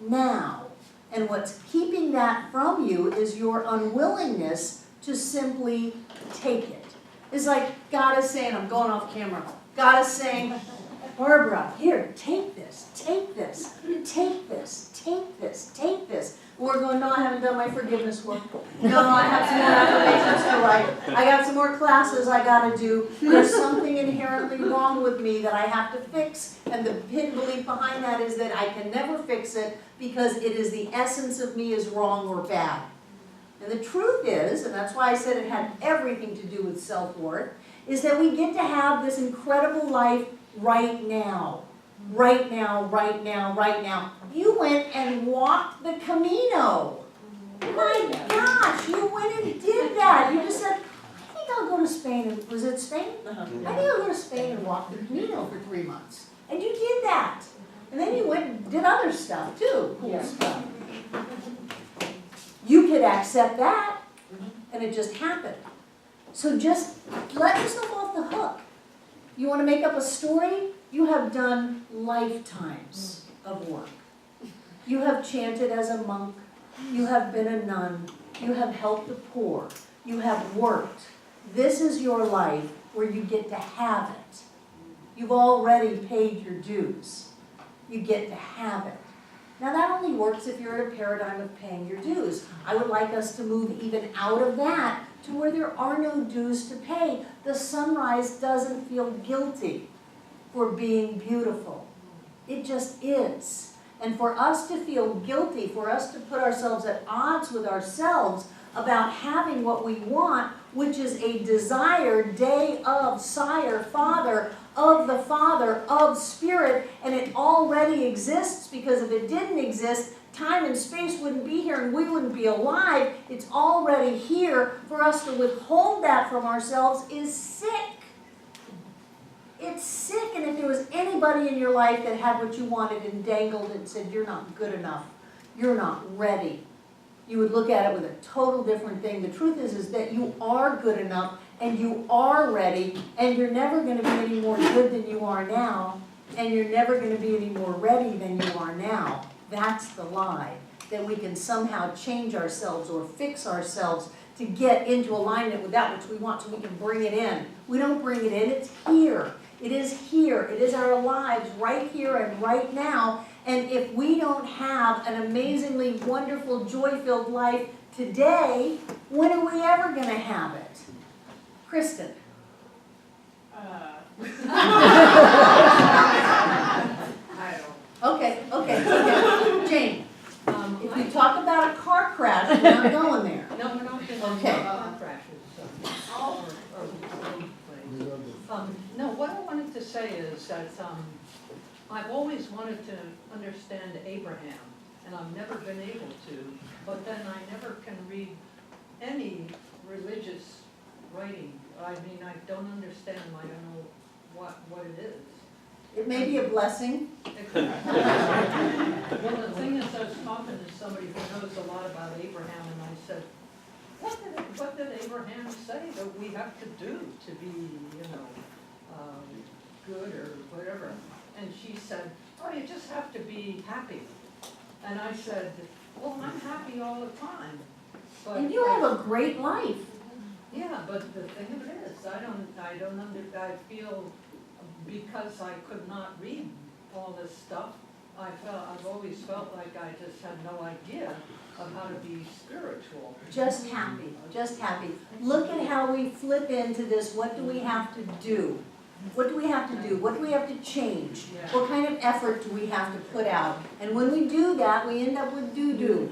now. And what's keeping that from you is your unwillingness to simply take it. It's like God is saying, I'm going off camera, God is saying, Barbara, here, take this, take this, take this, take this, take this. We're going, no, I haven't done my forgiveness work. No, I have some more applications to write. I got some more classes I got to do. There's something inherently wrong with me that I have to fix, and the hidden belief behind that is that I can never fix it because it is the essence of me is wrong or bad. And the truth is, and that's why I said it had everything to do with self-worth, is that we get to have this incredible life right now. Right now, right now, right now. You went and walked the Camino. My gosh, you went and did that. You just said, I think I'll go to Spain. Was it Spain? I think I'll go to Spain and walk the Camino for 3 months. And you did that. And then you went and did other stuff too, cool stuff. You could accept that, and it just happened. So just let yourself off the hook. You want to make up a story? You have done lifetimes of work. You have chanted as a monk. You have been a nun. You have helped the poor. You have worked. This is your life where you get to have it. You've already paid your dues. You get to have it. Now that only works if you're in a paradigm of paying your dues. I would like us to move even out of that to where there are no dues to pay. The sunrise doesn't feel guilty for being beautiful. It just is. And for us to feel guilty, for us to put ourselves at odds with ourselves about having what we want, which is a desired day of sire, father, of the Father, of Spirit, and it already exists, because if it didn't exist, time and space wouldn't be here and we wouldn't be alive. It's already here. For us to withhold that from ourselves is sick. It's sick, and if there was anybody in your life that had what you wanted and dangled and said, you're not good enough, you're not ready, you would look at it with a total different thing. The truth is that you are good enough, and you are ready, and you're never going to be any more good than you are now, and you're never going to be any more ready than you are now. That's the lie, that we can somehow change ourselves or fix ourselves to get into alignment with that which we want so we can bring it in. We don't bring it in, it's here. It is here. It is our lives right here and right now. And if we don't have an amazingly wonderful, joy-filled life today, when are we ever going to have it? Kristen. I don't. Okay. Jane. If we talk about a car crash, we're not going there. No, we're not doing Okay. crashes. No, what I wanted to say is that I've always wanted to understand Abraham, and I've never been able to, but then I never can read any religious writing. I mean, I don't understand, I don't know what it is. It may be a blessing. Well, the thing is, I was talking to somebody who knows a lot about Abraham, and I said, what did Abraham say that we have to do to be, good or whatever? And she said, oh, you just have to be happy. And I said, well, I'm happy all the time. But And you have a great life. yeah, but the thing of it is, I feel because I could not read all this stuff, I've always felt like I just had no idea of how to be spiritual. Just happy, just happy. Look at how we flip into this. What do we have to do? What do we have to do? What do we have to change? What kind of effort do we have to put out? And when we do that, we end up with doo-doo.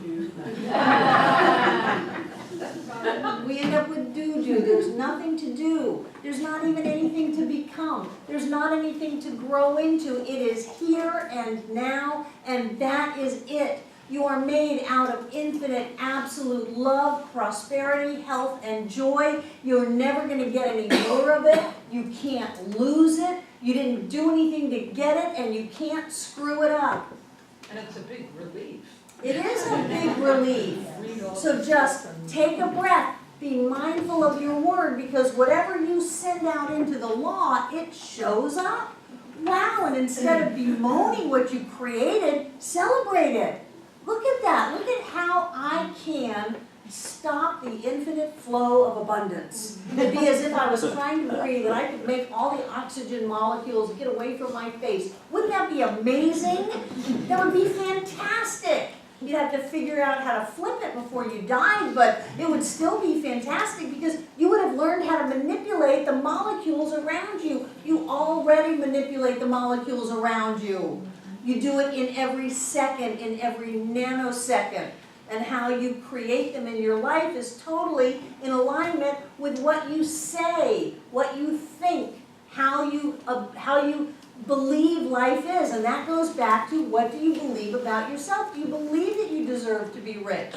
We end up with doo-doo. There's nothing to do. There's not even anything to become. There's not anything to grow into. It is here and now, and that is it. You are made out of infinite, absolute love, prosperity, health, and joy. You're never going to get any more of it. You can't lose it. You didn't do anything to get it, and you can't screw it up. And it's a big relief. It is a big relief. So just take a breath. Be mindful of your word, because whatever you send out into the law, it shows up. Wow, and instead of bemoaning what you created, celebrate it. Look at that. Look at how I can stop the infinite flow of abundance. It'd be as if I was trying to breathe and I could make all the oxygen molecules get away from my face. Wouldn't that be amazing? That would be fantastic. You'd have to figure out how to flip it before you died, but it would still be fantastic because you would have learned how to manipulate the molecules around you. You already manipulate the molecules around you. You do it in every second, in every nanosecond. And how you create them in your life is totally in alignment with what you say, what you think, how you believe life is. And that goes back to, what do you believe about yourself? Do you believe that you deserve to be rich?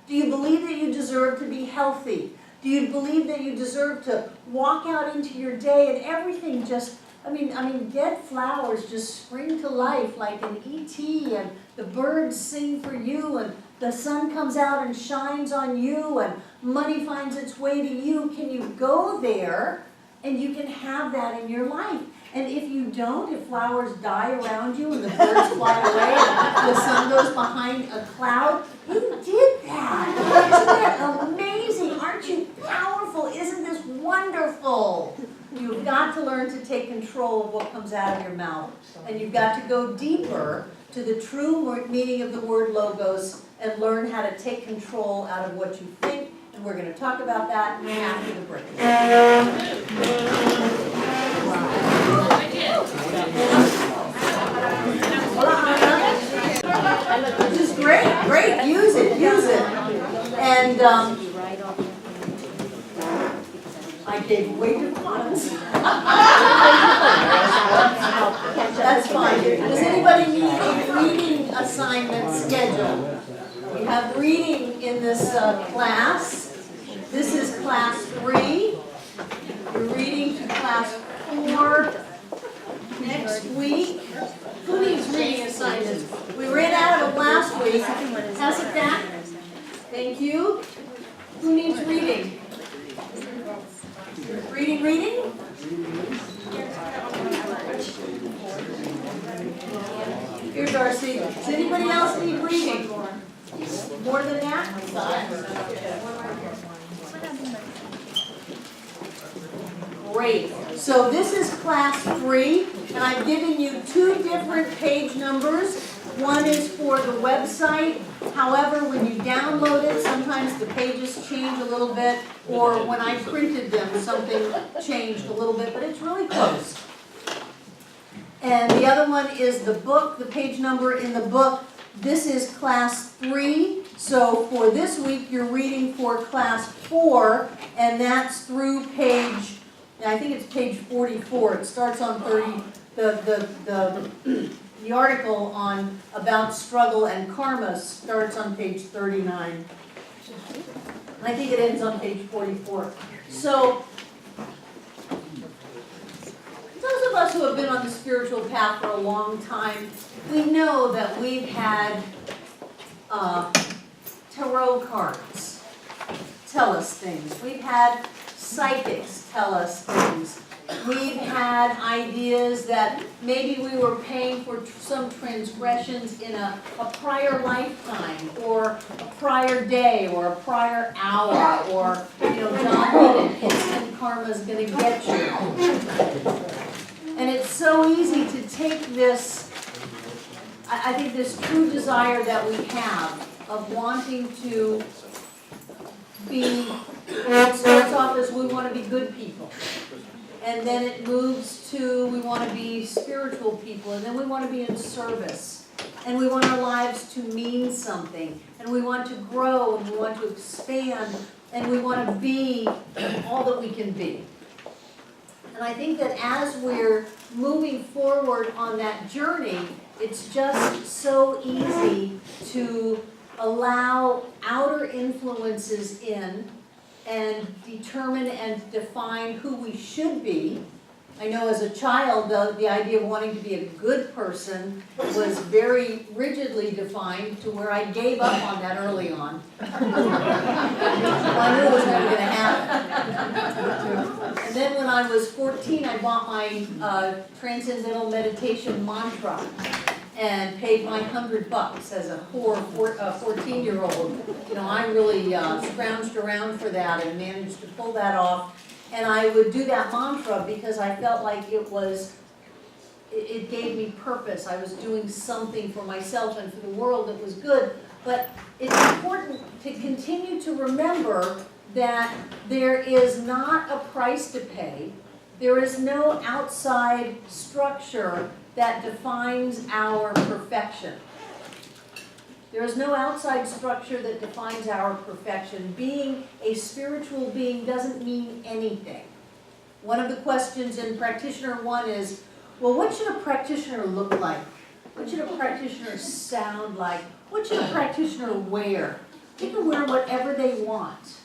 Do you believe that you deserve to be healthy? Do you believe that you deserve to walk out into your day and everything just, I mean, dead flowers just spring to life like an E.T. and the birds sing for you and the sun comes out and shines on you and money finds its way to you. Can you go there and you can have that in your life? And if you don't, if flowers die around you and the birds fly away and the sun goes behind a cloud, you did that. Isn't that amazing? Aren't you powerful? Isn't this wonderful? You've got to learn to take control of what comes out of your mouth. And you've got to go deeper to the true meaning of the word logos and learn how to take control out of what you think. And we're going to talk about that after the break. Which is great, use it. And I gave way too much. That's fine. Does anybody need a reading assignment schedule? We have reading in this class. This is class 3. You're reading to class 4 next week. Who needs reading assignments? We ran out of them last week. Pass it back. Thank you. Who needs reading? Reading? Here, Darcy. Does anybody else need reading? More than that? Great. So this is class 3, and I've given you 2 different page numbers. One is for the website. However, when you download it, sometimes the pages change a little bit, or when I printed them, something changed a little bit, but it's really close. And the other one is the book, the page number in the book. This is class 3. So for this week, you're reading for class 4, and that's through page, I think it's page 44. It starts on 30, the article on about struggle and karma starts on page 39. I think it ends on page 44. So, those of us who have been on the spiritual path for a long time, we know that we've had tarot cards tell us things. We've had psychics tell us things. We've had ideas that maybe we were paying for some transgressions in a prior lifetime, or a prior day, or a prior hour, or, God, instant karma's going to get you. And it's so easy to take this, I think this true desire that we have of wanting to be, it starts off as we want to be good people. And then it moves to we want to be spiritual people, and then we want to be in service. And we want our lives to mean something. And we want to grow, and we want to expand, and we want to be all that we can be. And I think that as we're moving forward on that journey, it's just so easy to allow outer influences in and determine and define who we should be. I know as a child, the idea of wanting to be a good person was very rigidly defined to where I gave up on that early on. I knew it was never going to happen. And then when I was 14, I bought my Transcendental Meditation mantra and paid my $100 as a poor 14-year-old. I really scrounged around for that and managed to pull that off. And I would do that mantra because I felt like it gave me purpose. I was doing something for myself and for the world that was good. But it's important to continue to remember that there is not a price to pay. There is no outside structure that defines our perfection. There is no outside structure that defines our perfection. Being a spiritual being doesn't mean anything. One of the questions in Practitioner 1 is, well, what should a practitioner look like? What should a practitioner sound like? What should a practitioner wear? They can wear whatever they want.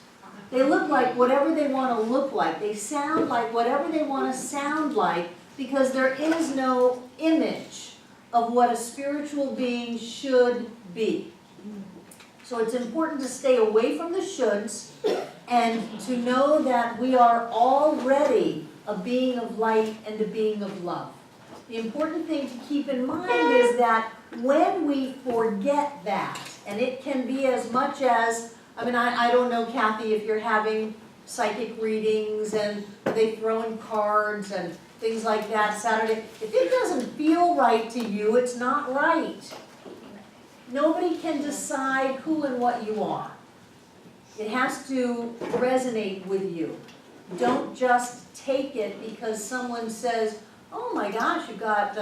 They look like whatever they want to look like. They sound like whatever they want to sound like, because there is no image of what a spiritual being should be. So it's important to stay away from the shoulds and to know that we are already a being of light and a being of love. The important thing to keep in mind is that when we forget that, and it can be as much as, I don't know, Kathy, if you're having psychic readings and they throw in cards and things like that, Saturday. If it doesn't feel right to you, it's not right. Nobody can decide who and what you are. It has to resonate with you. Don't just take it because someone says, oh my gosh, you got,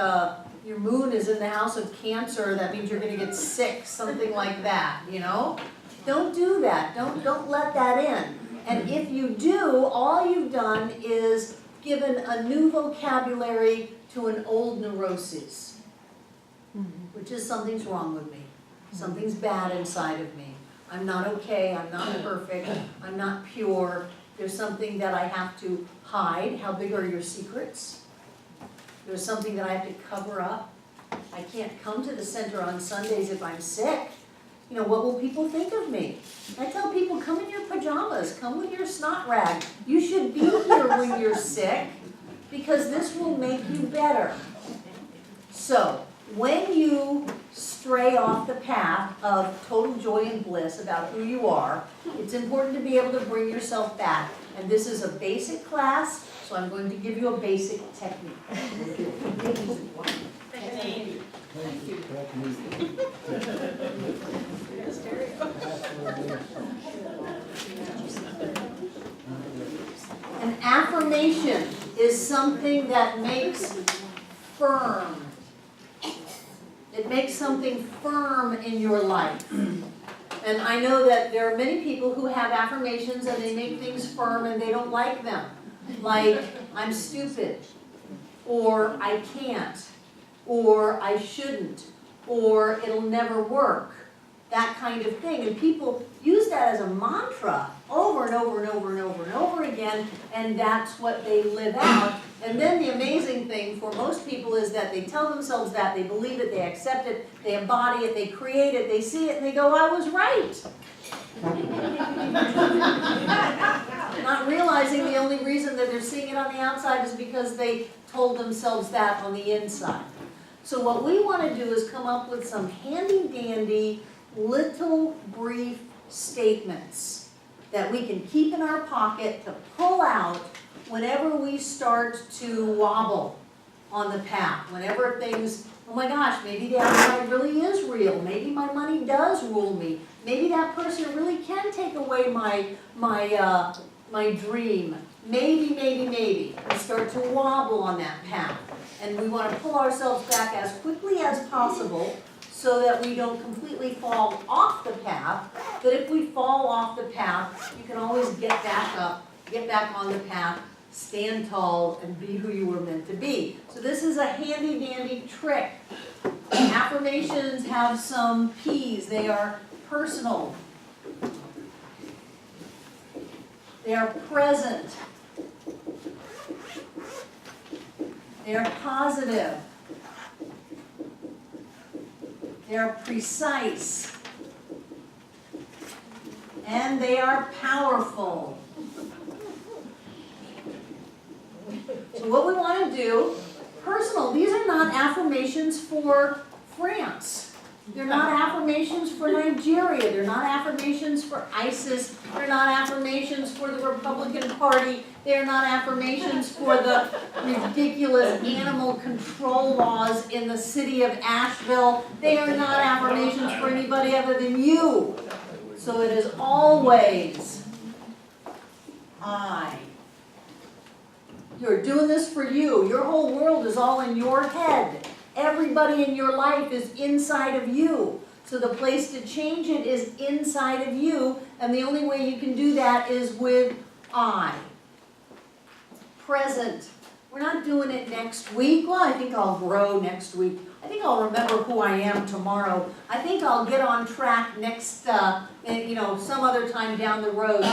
your moon is in the house of Cancer, that means you're gonna get sick, something like that, you know? Don't do that, don't let that in. And if you do, all you've done is given a new vocabulary to an old neuroses, which is something's wrong with me. Something's bad inside of me. I'm not okay, I'm not perfect, I'm not pure. There's something that I have to hide. How big are your secrets? There's something that I have to cover up. I can't come to the center on Sundays if I'm sick. You know, what will people think of me? I tell people, come in your pajamas, come with your snot rag. You should be here when you're sick because this will make you better. So, when you stray off the path of total joy and bliss about who you are, it's important to be able to bring yourself back. And this is a basic class, so I'm going to give you a basic technique. An affirmation is something that makes firm. It makes something firm in your life. And I know that there are many people who have affirmations and they make things firm and they don't like them. Like, I'm stupid, or I can't, or I shouldn't, or it'll never work, that kind of thing. And people use that as a mantra over and over and over and over and over again, and that's what they live out. And then the amazing thing for most people is that they tell themselves that, they believe it, they accept it, they embody it, they create it, they see it, and they go, I was right. Not realizing the only reason that they're seeing it on the outside is because they told themselves that on the inside. So what we want to do is come up with some handy-dandy, little brief statements that we can keep in our pocket to pull out whenever we start to wobble on the path, whenever things, oh my gosh, maybe the outside really is real, maybe my money does rule me, maybe that person really can take away my dream, maybe. We start to wobble on that path. And we want to pull ourselves back as quickly as possible so that we don't completely fall off the path. But if we fall off the path, you can always get back up, get back on the path, stand tall, and be who you were meant to be. So this is a handy-dandy trick. Affirmations have some P's. They are personal. They are present. They are positive. They are precise. And they are powerful. So what we want to do, personal, these are not affirmations for France. They're not affirmations for Nigeria. They're not affirmations for ISIS. They're not affirmations for the Republican Party. They're not affirmations for the ridiculous animal control laws in the city of Asheville. They are not affirmations for anybody other than you. So it is always I. You're doing this for you. Your whole world is all in your head. Everybody in your life is inside of you. So the place to change it is inside of you, and the only way you can do that is with I. Present. We're not doing it next week. Well, I think I'll grow next week. I think I'll remember who I am tomorrow. I think I'll get on track next, some other time down the road.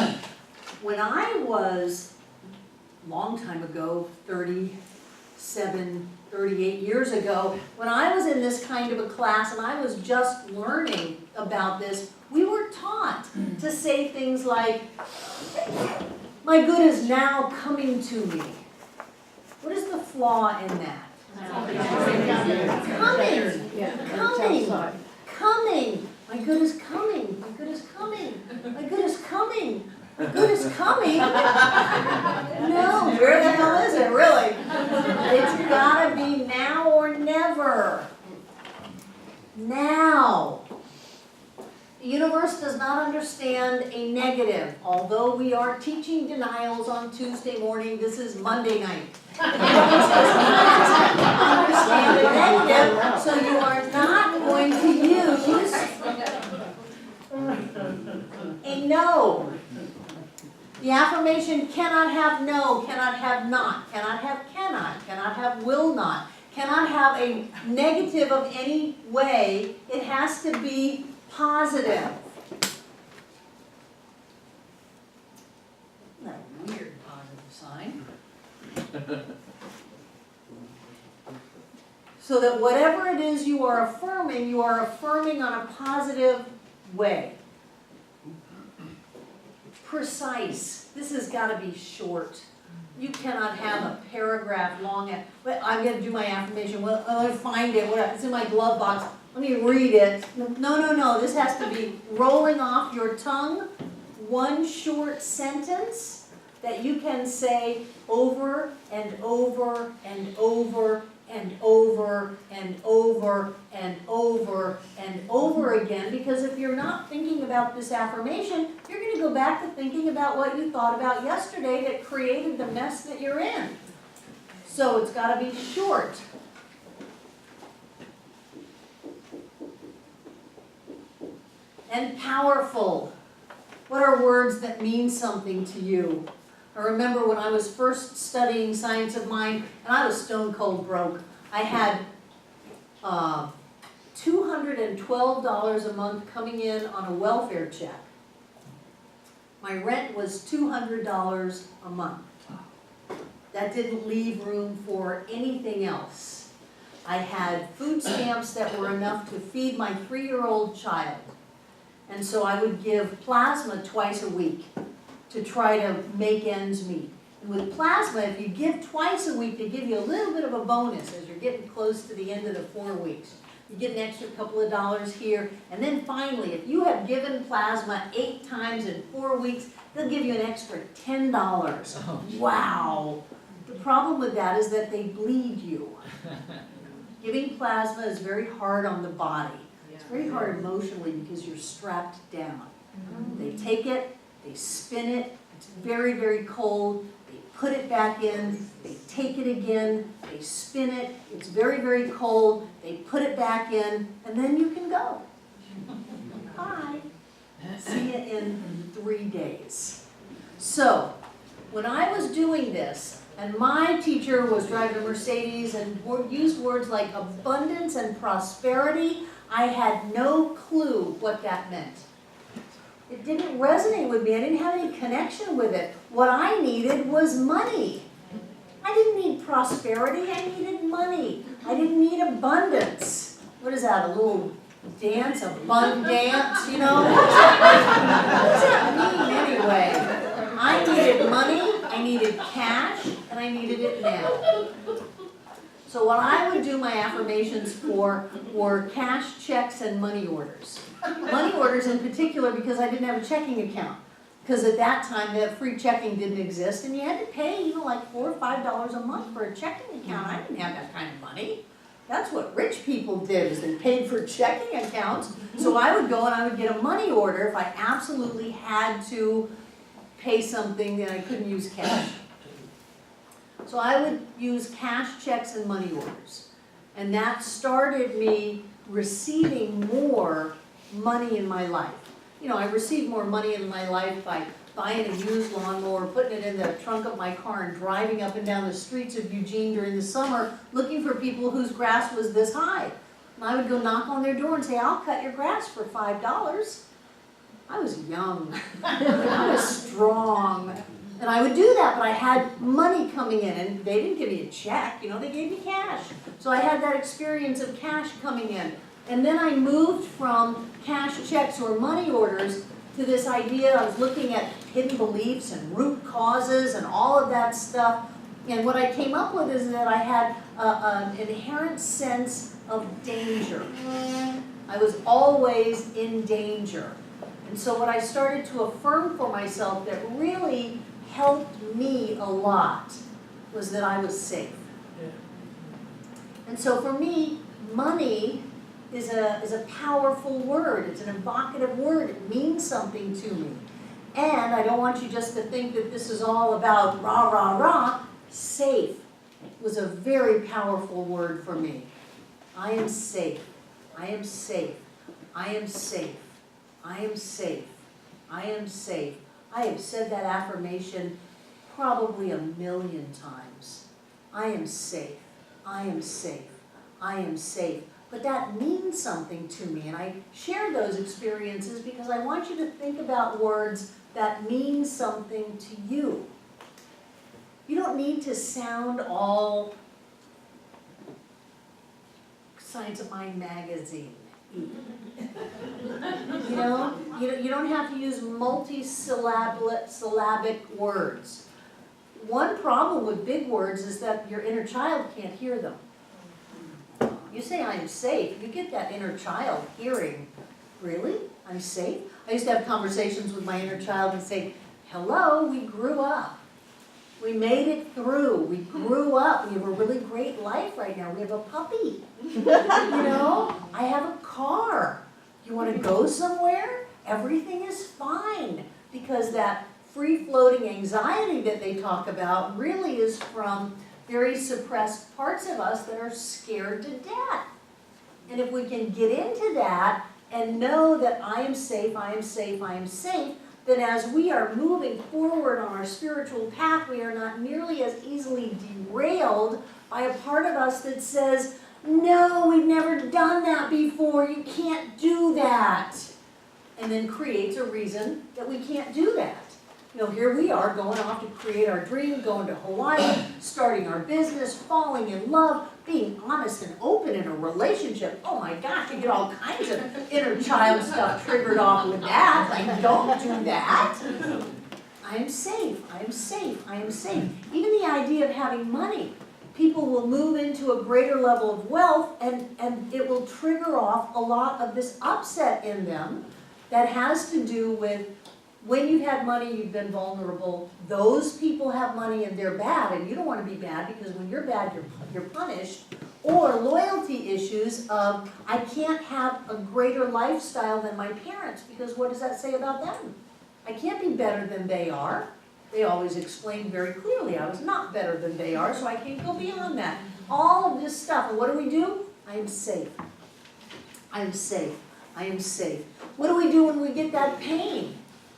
When I was, long time ago, 37, 38 years ago, when I was in this kind of a class and I was just learning about this, we were taught to say things like, my good is now coming to me. What is the flaw in that? Coming. My good is coming. My good is coming. My good is coming. My good is coming. No, where the hell is it, really? The universe does not understand a negative, although we are teaching denials on Tuesday morning, this is Monday night. The universe does not understand a negative, so you are not going to use a no. The affirmation cannot have no, cannot have not, cannot have will not, cannot have a negative of any way. It has to be positive. Isn't that a weird positive sign? So that whatever it is you are affirming on a positive way. Precise. This has got to be short. You cannot have a paragraph long. But I'm going to do my affirmation. Well, I find it. It's in my glove box. Let me read it. No. This has to be rolling off your tongue. One short sentence that you can say over and over and over and over and over and over and over again, because if you're not thinking about this affirmation, you're going to go back to thinking about what you thought about yesterday that created the mess that you're in. So it's got to be short. And powerful. What are words that mean something to you? I remember when I was first studying Science of Mind, and I was stone cold broke. I had $212 a month coming in on a welfare check. My rent was $200 a month. That didn't leave room for anything else. I had food stamps that were enough to feed my 3-year-old child. And so I would give plasma twice a week to try to make ends meet. And with plasma, if you give twice a week, they give you a little bit of a bonus as you're getting close to the end of the 4 weeks. You get an extra couple of dollars here. And then finally, if you have given plasma 8 times in 4 weeks, they'll give you an extra $10. Oh, wow. The problem with that is that they bleed you. Giving plasma is very hard on the body. It's very hard emotionally because you're strapped down. They take it, they spin it, it's very, very cold, they put it back in, they take it again, they spin it, it's very, very cold, they put it back in, and then you can go. Bye. See you in 3 days. So, when I was doing this, and my teacher was driving a Mercedes and used words like abundance and prosperity, I had no clue what that meant. It didn't resonate with me. I didn't have any connection with it. What I needed was money. I didn't need prosperity. I needed money. I didn't need abundance. What is that, a little dance, a bun dance, you know? What does that mean anyway? I needed money, I needed cash, and I needed it now. So what I would do my affirmations for were cash checks and money orders. Money orders in particular because I didn't have a checking account. Because at that time, the free checking didn't exist, and you had to pay, like $4 or $5 a month for a checking account. I didn't have that kind of money. That's what rich people did, is they paid for checking accounts. So I would go and I would get a money order if I absolutely had to pay something that I couldn't use cash. So I would use cash checks and money orders. And that started me receiving more money in my life. You know, I received more money in my life by buying a used lawnmower, putting it in the trunk of my car and driving up and down the streets of Eugene during the summer looking for people whose grass was this high. And I would go knock on their door and say, I'll cut your grass for $5. I was young. I was strong. And I would do that, but I had money coming in, and they didn't give me a check, you know, they gave me cash. So I had that experience of cash coming in. And then I moved from cash checks or money orders to this idea. I was looking at hidden beliefs and root causes and all of that stuff. And what I came up with is that I had an inherent sense of danger. I was always in danger. And so what I started to affirm for myself that really helped me a lot was that I was safe. And so for me, money is a powerful word. It's an evocative word. It means something to me. And I don't want you just to think that this is all about rah, rah, rah. Safe was a very powerful word for me. I am safe. I am safe. I am safe. I am safe. I am safe. I have said that affirmation probably 1,000,000 times. I am safe. I am safe. I am safe. But that means something to me, and I share those experiences because I want you to think about words that mean something to you. You don't need to sound all Science of Mind magazine. You know, you don't have to use multi-syllabic words. One problem with big words is that your inner child can't hear them. You say, I am safe, you get that inner child hearing, really? I'm safe? I used to have conversations with my inner child and say, hello, we grew up. We made it through. We grew up. We have a really great life right now. We have a puppy. You know, I have a car. You want to go somewhere? Everything is fine. Because that free-floating anxiety that they talk about really is from very suppressed parts of us that are scared to death. And if we can get into that and know that I am safe, I am safe, I am safe, then as we are moving forward on our spiritual path, we are not nearly as easily derailed by a part of us that says, no, we've never done that before, you can't do that. And then creates a reason that we can't do that. You know, here we are going off to create our dream, going to Hawaii, starting our business, falling in love, being honest and open in a relationship. Oh my gosh, you get all kinds of inner child stuff triggered off with that. Like, don't do that. I am safe, I am safe, I am safe. Even the idea of having money. People will move into a greater level of wealth and it will trigger off a lot of this upset in them that has to do with when you've had money, you've been vulnerable. Those people have money and they're bad, and you don't want to be bad because when you're bad, you're punished. Or loyalty issues of, I can't have a greater lifestyle than my parents because what does that say about them? I can't be better than they are. They always explain very clearly, I was not better than they are, so I can't go beyond that. All of this stuff, and what do? I am safe. I am safe. I am safe. What do we do when we get that pain?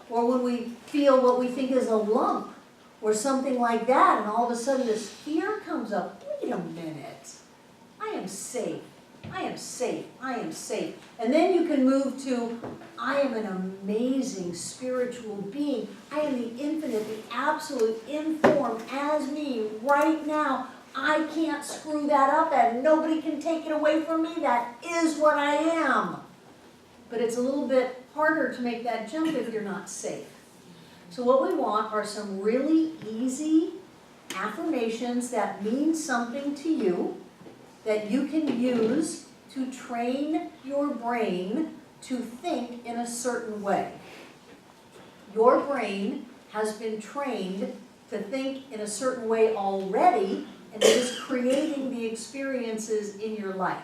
Or when we feel what we think is a lump, or something like that, and all of a sudden this fear comes up. Wait a minute. I am safe. I am safe. I am safe. And then you can move to, I am an amazing spiritual being. I am the infinite, the absolute, informed as me right now. I can't screw that up, and nobody can take it away from me. That is what I am. But it's a little bit harder to make that jump if you're not safe. So what we want are some really easy affirmations that mean something to you, that you can use to train your brain to think in a certain way. Your brain has been trained to think in a certain way already, and it is creating the experiences in your life.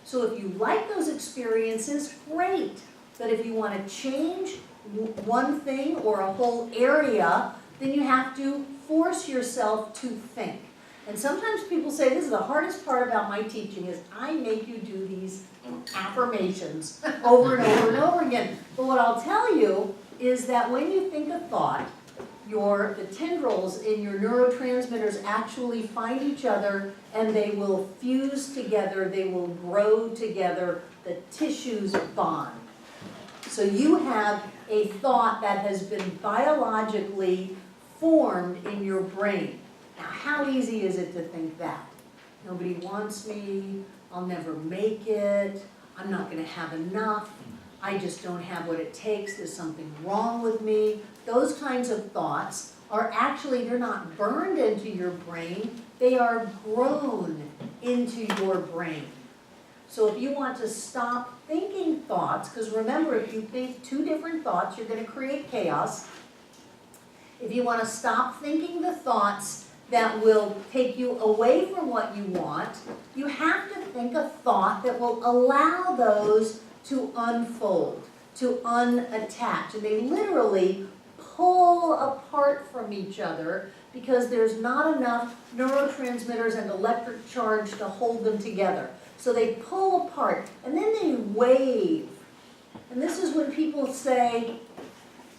So if you like those experiences, great. But if you want to change one thing or a whole area, then you have to force yourself to think. And sometimes people say, this is the hardest part about my teaching, is I make you do these affirmations over and over and over again. But what I'll tell you is that when you think a thought, the tendrils in your neurotransmitters actually find each other and they will fuse together, they will grow together, the tissues bond. So you have a thought that has been biologically formed in your brain. Now, how easy is it to think that? Nobody wants me, I'll never make it, I'm not going to have enough, I just don't have what it takes, there's something wrong with me. Those kinds of thoughts are actually, they're not burned into your brain, they are grown into your brain. So if you want to stop thinking thoughts, because remember, if you think two different thoughts, you're going to create chaos. If you want to stop thinking the thoughts that will take you away from what you want, you have to think a thought that will allow those to unfold, to unattach. And they literally pull apart from each other because there's not enough neurotransmitters and electric charge to hold them together. So they pull apart, and then they wave. And this is when people say,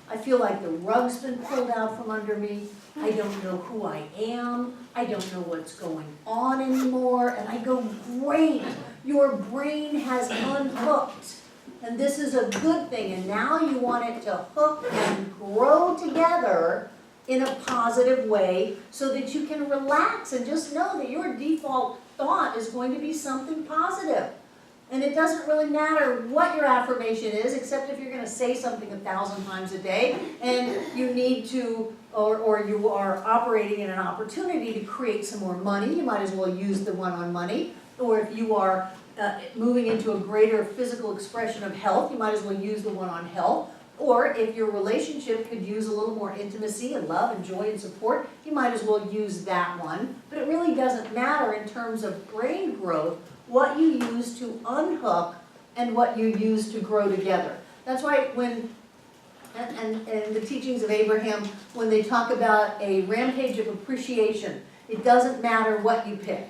I feel like the rug's been pulled out from under me. I don't know who I am. I don't know what's going on anymore. And I go, great, your brain has unhooked. And this is a good thing. And now you want it to hook and grow together in a positive way so that you can relax and just know that your default thought is going to be something positive. And it doesn't really matter what your affirmation is, except if you're going to say something 1,000 times a day and you need to, or you are operating in an opportunity to create some more money, you might as well use the one on money. Or if you are moving into a greater physical expression of health, you might as well use the one on health. Or if your relationship could use a little more intimacy and love and joy and support, you might as well use that one. But it really doesn't matter in terms of brain growth what you use to unhook and what you use to grow together. That's why when, and the teachings of Abraham, when they talk about a rampage of appreciation, it doesn't matter what you pick.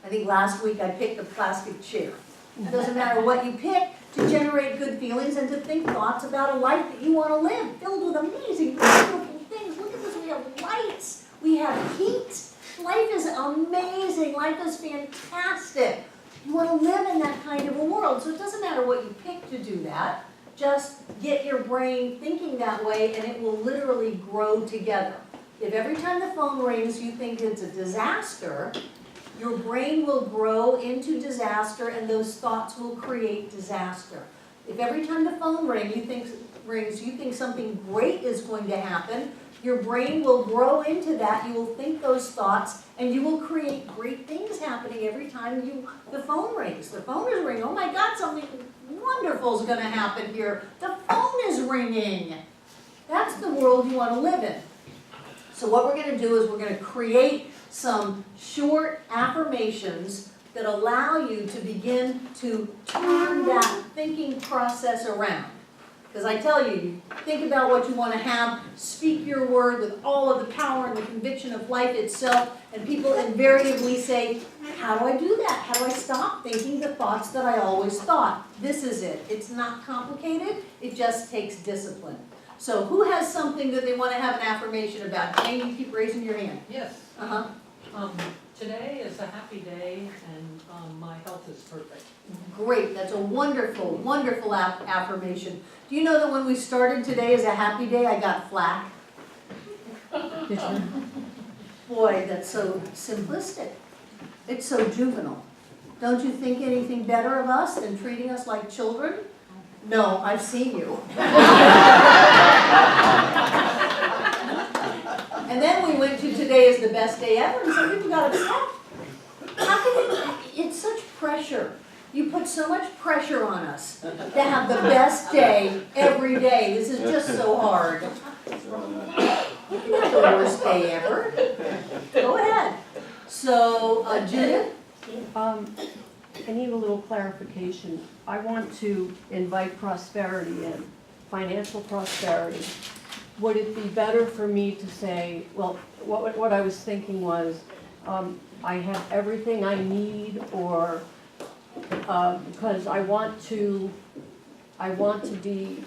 I think last week I picked a plastic chair. It doesn't matter what you pick to generate good feelings and to think thoughts about a life that you want to live, filled with amazing, beautiful things. Look at this, we have lights, we have heat. Life is amazing, life is fantastic. You want to live in that kind of a world, so it doesn't matter what you pick to do that. Just get your brain thinking that way and it will literally grow together. If every time the phone rings you think it's a disaster, your brain will grow into disaster and those thoughts will create disaster. If every time the phone rings you think something great is going to happen, your brain will grow into that, you will think those thoughts, and you will create great things happening every time the phone rings. The phone is ringing, oh my God, something wonderful is going to happen here. The phone is ringing. That's the world you want to live in. So what we're going to do is we're going to create some short affirmations that allow you to begin to turn that thinking process around. Because I tell you, you think about what you want to have, speak your word with all of the power and the conviction of life itself, and people invariably say, how do I do that? How do I stop thinking the thoughts that I always thought? This is it. It's not complicated. It just takes discipline. So who has something that they want to have an affirmation about? Jane, you keep raising your hand. Yes. Uh-huh. Today is a happy day and my health is perfect. Great, that's a wonderful, wonderful affirmation. Do you know that when we started today as a happy day, I got flack? Boy, that's so simplistic. It's so juvenile. Don't you think anything better of us than treating us like children? No, I've seen you. And then we went to today is the best day ever, and some people got upset. How can it's such pressure. You put so much pressure on us to have the best day every day. This is just so hard. You can have the worst day ever. Go ahead. So, Judith? I need a little clarification. I want to invite prosperity in, financial prosperity. Would it be better for me to say, well, what I was thinking was, I have everything I need, or because I want to be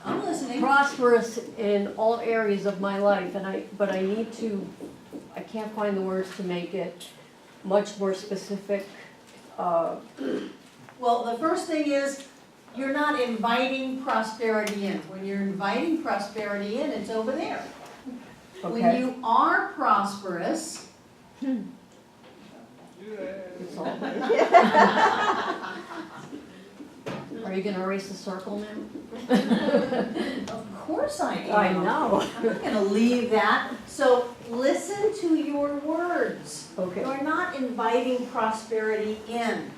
I'm listening. prosperous in all areas of my life, but I can't find the words to make it much more specific. Well, the first thing is, you're not inviting prosperity in. When you're inviting prosperity in, it's over there. Okay. When you are prosperous, It's all Are you gonna erase the circle now? of course I am. I know. I'm not gonna leave that. So listen to your words. Okay. You are not inviting prosperity in.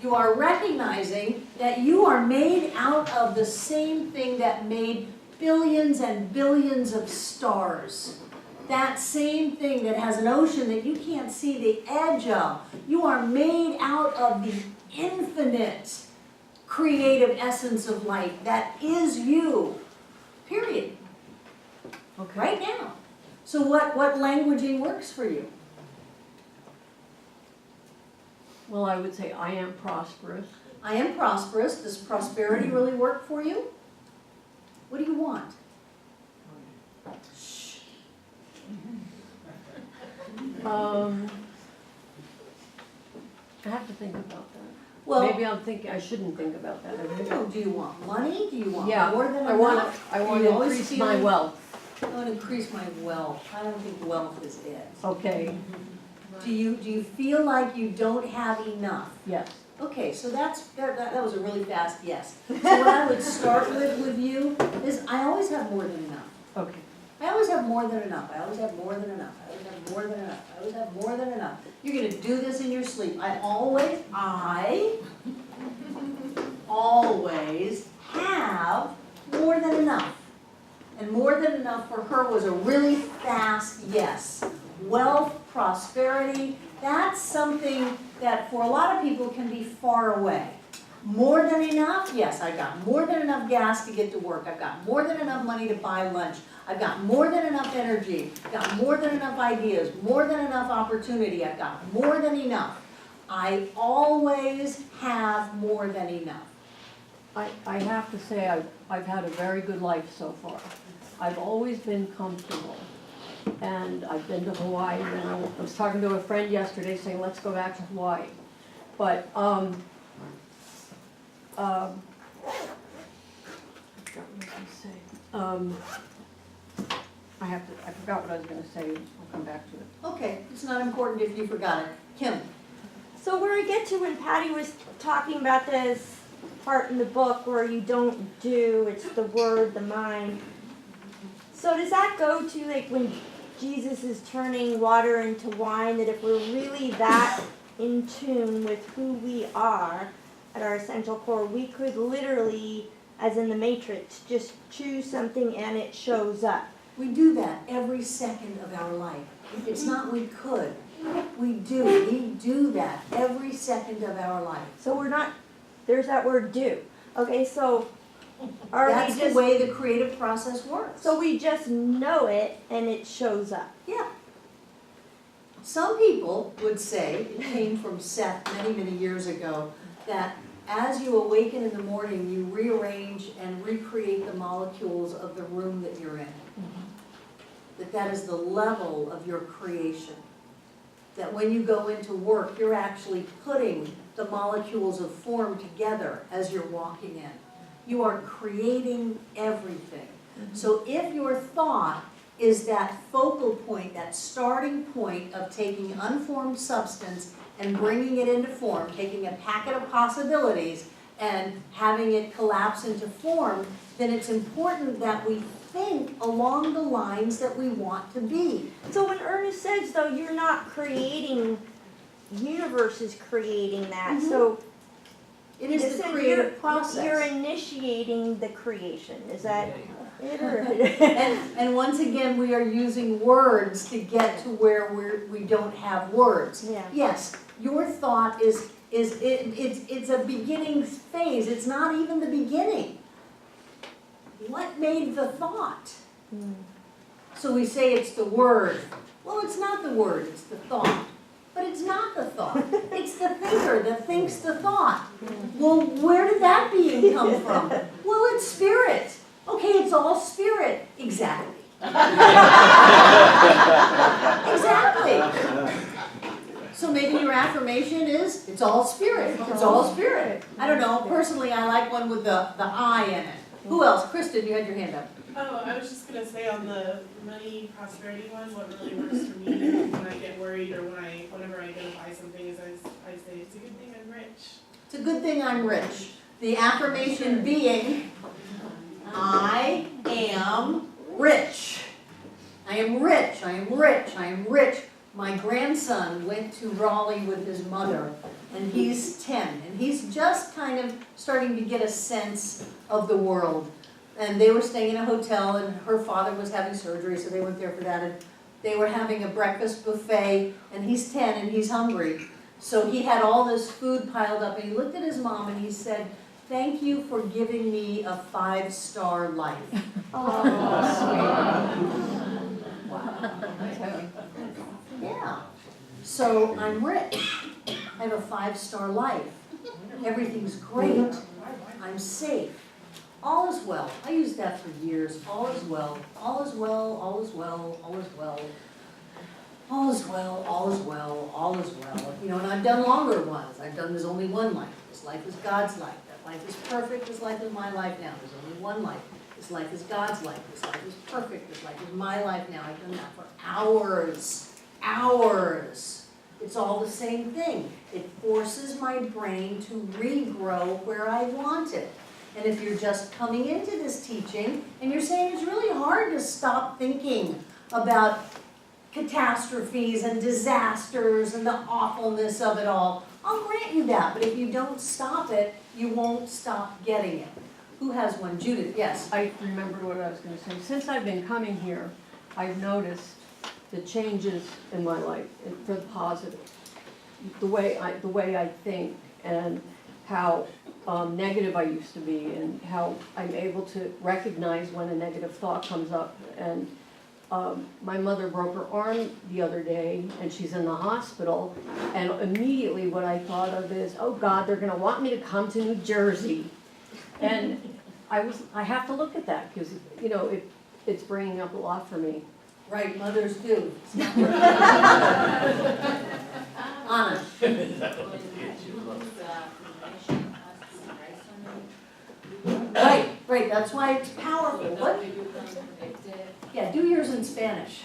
You are recognizing that you are made out of the same thing that made billions and billions of stars. that same thing that has an ocean that you can't see the edge of. You are made out of the infinite creative essence of life that is you, period, Okay. right now. So what languaging works for you? Well, I would say I am prosperous. I am prosperous. Does prosperity really work for you? What do you want? Shh. I have to think about that. Well, Maybe I'm thinking, I shouldn't think about that. do you want money? Do you want Yeah, more than I want enough? to, I Do want you to always increase my feel- wealth. I want to increase my wealth. I don't think wealth is it. Okay, Do you feel like you don't have enough? yes. Okay, so that was a really fast yes. So what I would start with you is I always have more than enough. Okay. I always have more than enough. I always have more than enough. I always have more than enough. I always have more than enough. You're gonna do this in your sleep. I always have more than enough. And more than enough for her was a really fast yes. Wealth, prosperity, that's something that for a lot of people can be far away. More than enough? Yes, I've got more than enough gas to get to work. I've got more than enough money to buy lunch. I've got more than enough energy. I've got more than enough ideas, more than enough opportunity. I've got more than enough. I always have more than enough. I have to say, I've had a very good life so far. I've always been comfortable. And I've been to Hawaii, and I was talking to a friend yesterday saying, let's go back to Hawaii. But, I forgot what I was gonna say. I forgot what I was gonna say, I'll come back to it. Okay, it's not important if you forgot it. Kim? So where I get to when Patty was talking about this part in the book where you don't do, it's the word, the mind. So does that go to like when Jesus is turning water into wine, that if we're really that in tune with who we are at our essential core, we could literally, as in the Matrix, just choose something and it shows up? We do that every second of our life. It's not we could. We do. We do that every second of our life. So we're not, there's that word do. Okay, so are That's we the just, way the creative process works. so we just know it and it shows up? Yeah. Some people would say, it came from Seth many, many years ago, that as you awaken in the morning, you rearrange and recreate the molecules of the room that you're in. That is the level of your creation. That when you go into work, you're actually putting the molecules of form together as you're walking in. You are creating everything. So if your thought is that focal point, that starting point of taking unformed substance and bringing it into form, taking a packet of possibilities and having it collapse into form, then it's important that we think along the lines that we want to be. So when Ernest says, though, you're not creating, universe is creating that, so. It is the so creative process. You're initiating the creation, is that it, or? And once again, we are using words to get to where we don't have words. Yeah. Yes, your thought it's a beginning phase, it's not even the beginning. What made the thought? So we say it's the word. Well, it's not the word, it's the thought. But it's not the thought. It's the thinker that thinks the thought. Well, where did that being come from? Well, it's spirit. Okay, it's all spirit. Exactly. Exactly. So maybe your affirmation is, it's all spirit. It's all spirit. I don't know, personally, I like one with the I in it. Who else? Kristen, you had your hand up. Oh, I was just gonna say on the money prosperity one, what really works for me when I get worried or whenever I go to buy something is I say, it's a good thing I'm rich. It's a good thing I'm rich. The affirmation being, I am rich. I am rich, I am rich, I am rich. My grandson went to Raleigh with his mother, and he's 10, and he's just kind of starting to get a sense of the world. And they were staying in a hotel, and her father was having surgery, so they went there for that. And They were having a breakfast buffet, and he's 10 and he's hungry. So he had all this food piled up, and he looked at his mom and he said, "Thank you for giving me a 5-star life." Oh, Yeah. So I'm rich. I have a 5-star life. Everything's great. I'm safe. All is well. I used that for years. All is well. All is well. All is well. All is well. All is well. All is well. All is well. You know, and I've done longer ones. I've done There's only one life. This life is God's life. That life is perfect. This life is my life now. There's only one life. This life is God's life. This life is perfect. This life is my life now. I've done that for hours. Hours. It's all the same thing. It forces my brain to regrow where I want it. And if you're just coming into this teaching and you're saying it's really hard to stop thinking about catastrophes and disasters and the awfulness of it all, I'll grant you that. But if you don't stop it, you won't stop getting it. Who has one? Judith, yes. I remembered what I was gonna say. Since I've been coming here, I've noticed the changes in my life for the positive. The way I think and how negative I used to be, and how I'm able to recognize when a negative thought comes up. And my mother broke her arm the other day, and she's in the hospital, and immediately what I thought of is, oh God, they're gonna want me to come to New Jersey. And I have to look at that, because, you know, it's bringing up a lot for me. Right, mothers do. Anna. Right, that's why it's powerful. What? Yeah, do yours in Spanish.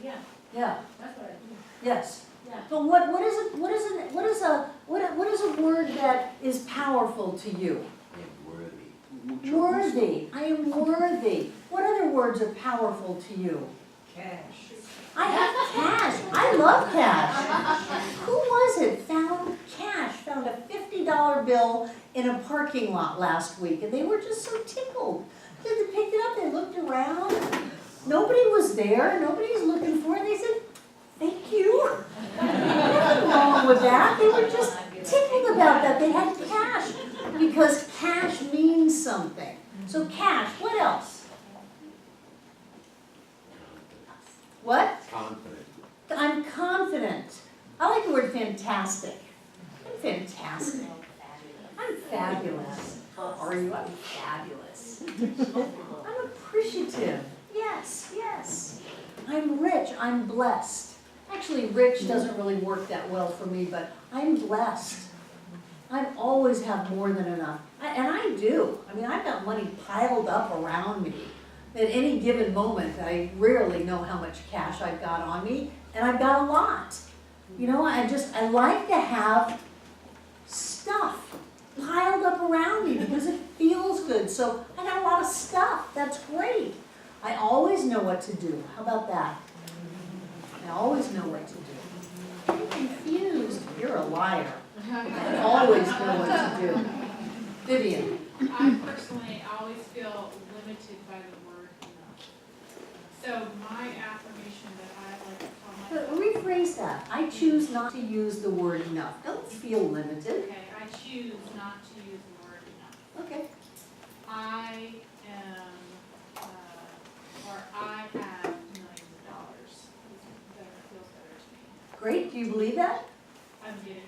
Yeah, Yeah, that's what I do. yes. Yeah. But what is a word that is powerful to you? Worthy. I am worthy. What other words are powerful to you? Cash. I have cash. I love cash. Who was it found a $50 bill in a parking lot last week, and they were just so tickled. They picked it up, they looked around, nobody was there, nobody's looking for it, they said, "Thank you." Nothing wrong with that. They were just tickled about that. They had cash, because cash means something. So cash, what else? What? Confident. I'm confident. I like the word fantastic. I'm fantastic. I'm fabulous. Are you? I'm fabulous. I'm appreciative. Yes, yes. I'm rich. I'm blessed. Actually, rich doesn't really work that well for me, but I'm blessed. I always have more than enough. And I do. I mean, I've got money piled up around me. At any given moment, I rarely know how much cash I've got on me, and I've got a lot. You know, I like to have stuff piled up around me because it feels good. So I got a lot of stuff. That's great. I always know what to do. How about that? I always know what to do. I'm confused. You're a liar. I always know what to do. Vivian. I personally always feel limited by the word enough. So my affirmation that I like to tell myself. Rephrase that. I choose not to use the word enough. Don't feel limited. Okay, I choose not to use the word enough. Okay. I am, or I have millions of dollars. That feels better to me. Great. Do you believe that? I'm getting.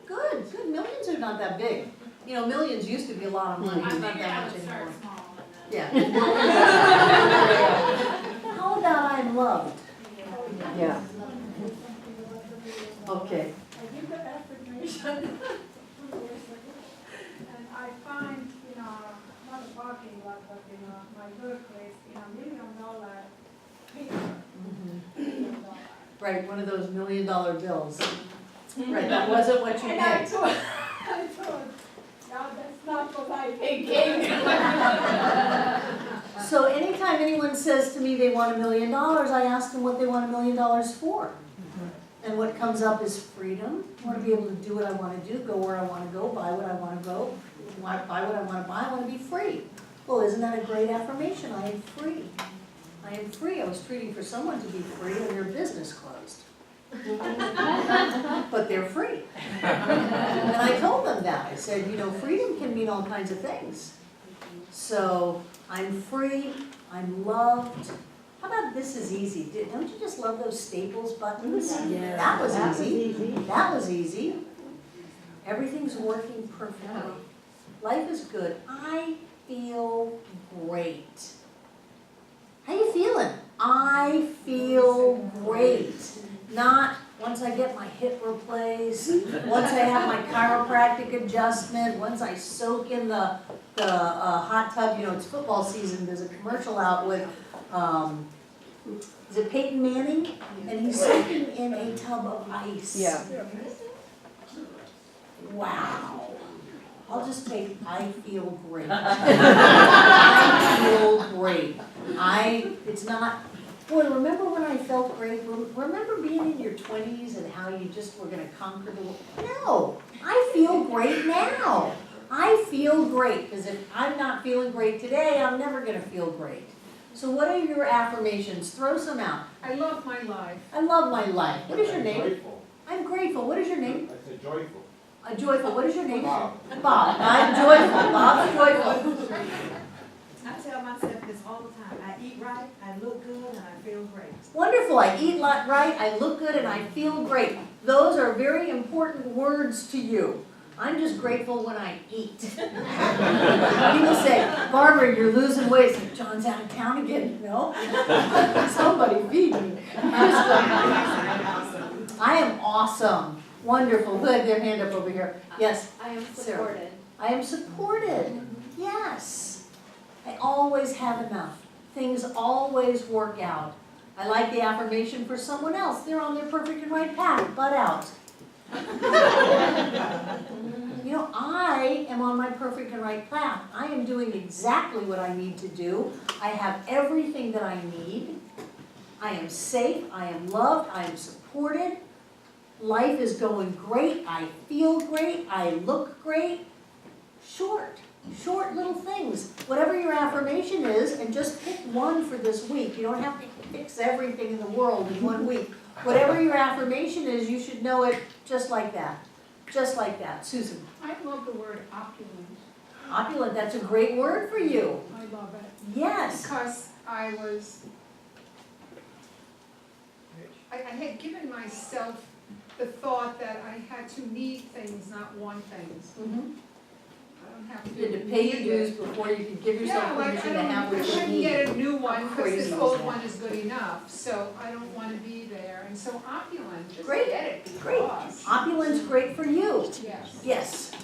Good. Good. Millions are not that big. You know, millions used to be a lot of money. I It's not figured I that would much start anymore. small and then. Yeah. How about I'm loved? Yeah. Okay. I give the affirmation. And I find, not a parking lot, but my workplace, $1 million paper. $1 million. Right, one of those $1 million bills. Right, that wasn't what you And I picked. thought, no, that's not what I thinking. So anytime anyone says to me they want $1 million, I ask them what they want $1 million for. And what comes up is freedom. I want to be able to do what I want to do, go where I want to go, buy what I want to go, buy what I want to buy. I want to be free. Well, isn't that a great affirmation? I am free. I am free. I was treating for someone to be free and their business closed. But they're free. And I told them that. I said, you know, freedom can mean all kinds of things. So I'm free, I'm loved. How about this is easy? Don't you just love those Staples buttons? Yeah. That was easy. That was easy. Everything's working perfectly. Life is good. I feel great. How you feeling? I feel great. Not once I get my hip replaced, once I have my chiropractic adjustment, once I soak in the hot tub. You know, it's football season. There's a commercial out with, is it Peyton Manning? And he's soaking in a tub of ice. Yeah. Wow. I'll just take, I feel great. I feel great. It's not, boy, remember when I felt great? Remember being in your 20s and how you just were gonna conquer the world? No, I feel great now. I feel great, because if I'm not feeling great today, I'm never gonna feel great. So what are your affirmations? Throw some out. I love my life. I love my life. What is your name? Joyful. I'm grateful. What is your name? I said joyful. Joyful. What is your name? Bob. Bob. I'm joyful. Bob's joyful. I tell myself this all the time, I eat right, I look good, and I feel great. Wonderful. I eat right, I look good, and I feel great. Those are very important words to you. I'm just grateful when I eat. People say, Barbara, you're losing weight. It's like, John's out of town again. No. Somebody feed me. I am awesome. Wonderful. Good. Their hand up over here. Yes. I am Sarah. supported. I am supported. Yes. I always have enough. Things always work out. I like the affirmation for someone else. They're on their perfect and right path, butt out. You know, I am on my perfect and right path. I am doing exactly what I need to do. I have everything that I need. I am safe. I am loved. I am supported. Life is going great. I feel great. I look great. Short little things. Whatever your affirmation is, and just pick one for this week. You don't have to fix everything in the world in 1 week. Whatever your affirmation is, you should know it just like that. Just like that. Susan. I love the word opulent. Opulent, that's a great word for you. I love it. Yes. Because I had given myself the thought that I had to need things, not want things. Mhm. I don't have to. You had to pay your dues before you could give yourself Yeah, like permission I to have what you couldn't need. get a new one because Crazy this is old that? one is good enough, so I don't want to be there. And so opulent, just Great, get it great. because. Opulent's great for you. Yes. Yes. Mine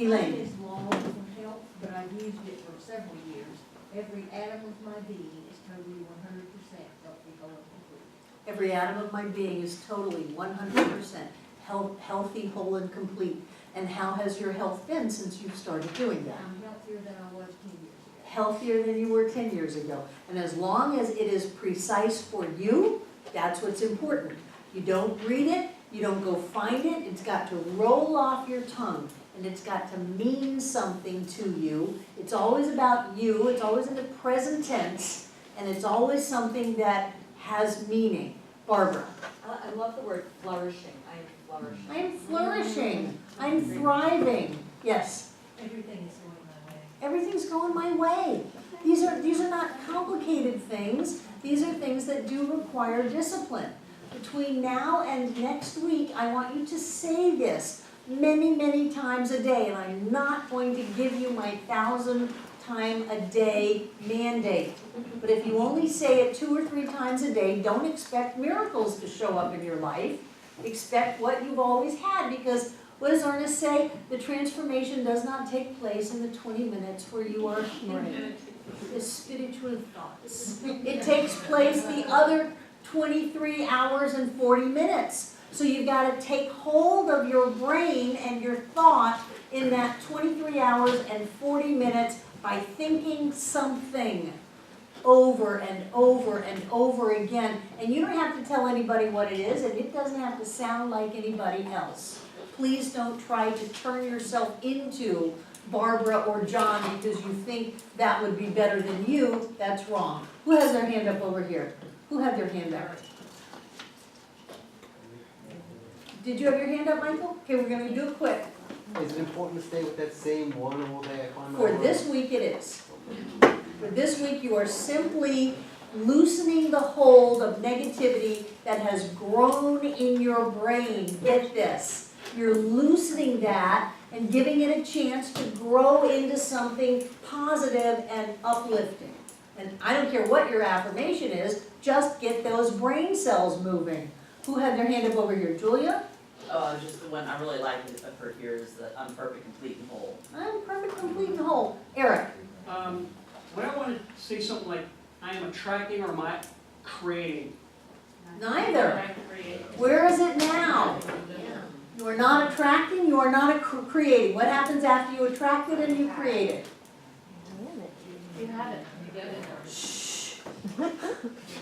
Elaine. is long from health, but I've used it for several years. Every atom of my being is totally 100% healthy, whole, and complete. Every atom of my being is totally 100% healthy, whole, and complete. And how has your health been since you've started doing that? I'm healthier than I was 10 years ago. Healthier than you were 10 years ago. And as long as it is precise for you, that's what's important. You don't read it, you don't go find it, it's got to roll off your tongue. And it's got to mean something to you. It's always about you, it's always in the present tense, and it's always something that has meaning. Barbara. I love the word flourishing. I am flourishing. I am flourishing. I'm thriving. Yes. Everything is going my way. Everything's going my way. These are not complicated things. These are things that do require discipline. Between now and next week, I want you to say this many, many times a day, and I'm not going to give you my 1,000-time-a-day mandate. But if you only say it 2 or 3 times a day, don't expect miracles to show up in your life. Expect what you've always had, because what does Ernest say? The transformation does not take place in the 20 minutes where you are hearing the spiritual thoughts. It takes place the other 23 hours and 40 minutes. So you've got to take hold of your brain and your thought in that 23 hours and 40 minutes by thinking something over and over and over again. And you don't have to tell anybody what it is, and it doesn't have to sound like anybody else. Please don't try to turn yourself into Barbara or John because you think that would be better than you, that's wrong. Who has their hand up over here? Who had their hand up? Did you have your hand up, Michael? Okay, we're gonna do it quick. Is it important to stay with that same one all day? For this week it is. For this week you are simply loosening the hold of negativity that has grown in your brain. Get this. You're loosening that and giving it a chance to grow into something positive and uplifting. And I don't care what your affirmation is, just get those brain cells moving. Who had their hand up over here? Julia? Just the one I really like of her here is the I'm perfect, complete, and whole. I'm perfect, complete, and whole. Eric? When I want to say something like, I am attracting or am I creating? Neither. Where is it now? You are not attracting, you are not creating. What happens after you attract it and you create it? You have it, you get it. Shh.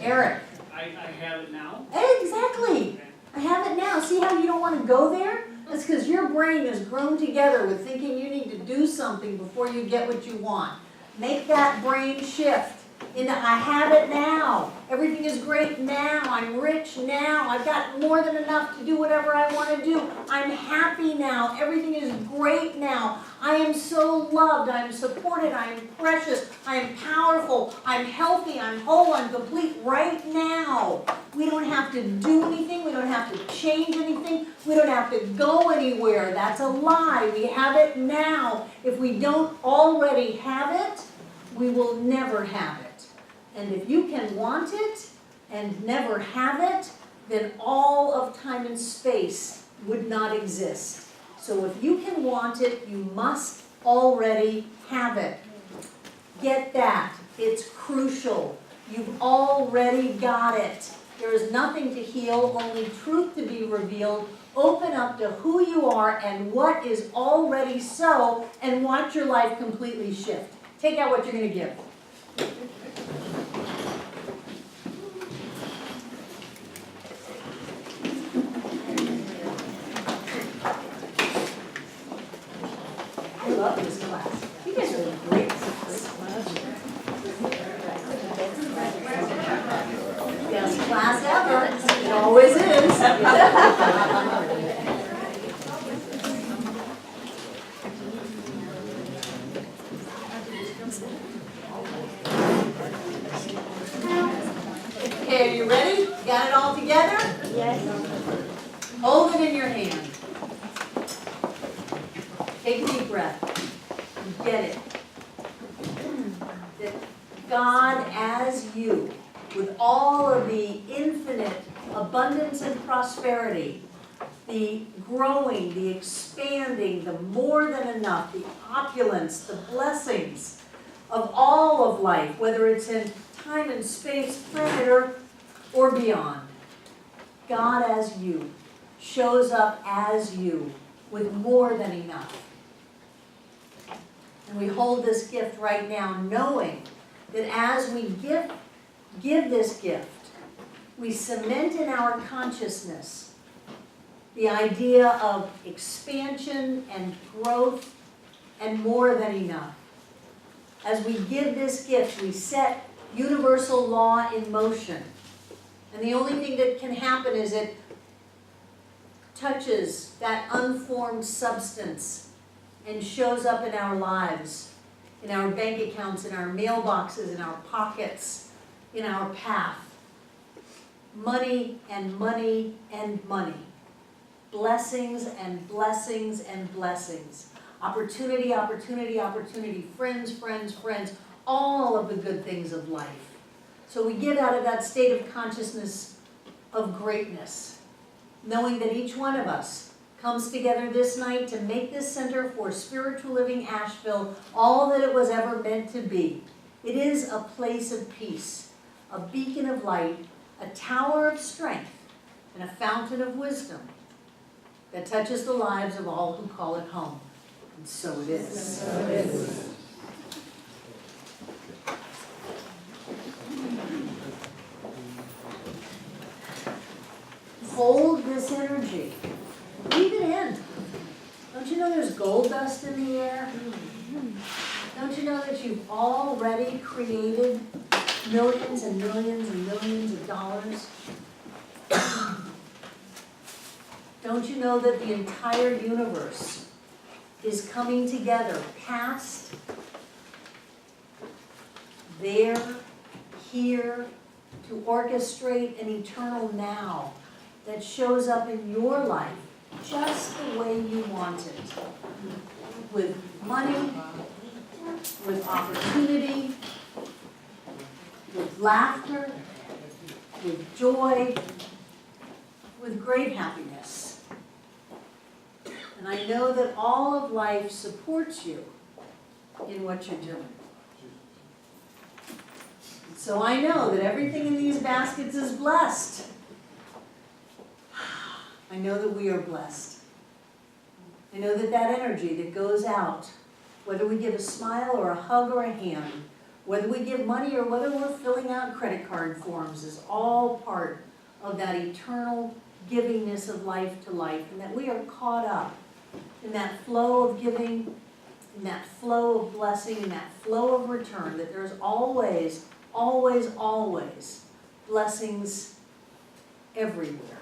Eric? I have it now. Exactly. I have it now. See how you don't want to go there? That's because your brain has grown together with thinking you need to do something before you get what you want. Make that brain shift into I have it now. Everything is great now. I'm rich now. I've got more than enough to do whatever I want to do. I'm happy now. Everything is great now. I am so loved. I am supported. I am precious. I am powerful. I'm healthy. I'm whole. I'm complete right now. We don't have to do anything. We don't have to change anything. We don't have to go anywhere. That's a lie. We have it now. If we don't already have it, we will never have it. And if you can want it and never have it, then all of time and space would not exist. So if you can want it, you must already have it. Get that. It's crucial. You've already got it. There is nothing to heal, only truth to be revealed. Open up to who you are and what is already so, and watch your life completely shift. Take out what you're going to give. I love this class. You guys are in great class. Best class ever. It always is. Okay, are you ready? Got it all together? Yes. Hold it in your hand. Take a deep breath. Get it. That God as you, with all of the infinite abundance and prosperity, the growing, the expanding, the more than enough, the opulence, the blessings of all of life, whether it's in time and space, planet Earth, or beyond. God as you shows up as you with more than enough. And we hold this gift right now, knowing that as we give this gift, we cement in our consciousness the idea of expansion and growth and more than enough. As we give this gift, we set universal law in motion. And the only thing that can happen is it touches that unformed substance and shows up in our lives, in our bank accounts, in our mailboxes, in our pockets, in our path. Money and money and money. Blessings and blessings and blessings. Opportunity, opportunity, opportunity. Friends, friends, friends. All of the good things of life. So we get out of that state of consciousness of greatness, knowing that each one of us comes together this night to make this center for spiritual living Asheville all that it was ever meant to be. It is a place of peace, a beacon of light, a tower of strength, and a fountain of wisdom that touches the lives of all who call it home. And so it is. So it is. Hold this energy. Breathe it in. Don't you know there's gold dust in the air? already created millions and millions and millions of dollars? Don't you know that the entire universe is coming together, past, there, here, to orchestrate an eternal now that shows up in your life just the way you want it? With money, with opportunity, with laughter, with joy, with great happiness. And I know that all of life supports you in what you're doing. So I know that everything in these baskets is blessed. I know that we are blessed. I know that that energy that goes out, whether we give a smile or a hug or a hand, whether we give money or whether we're filling out credit card forms, is all part of that eternal givingness of life to life, and that we are caught up in that flow of giving, in that flow of blessing, in that flow of return, that there's always, always, always blessings everywhere.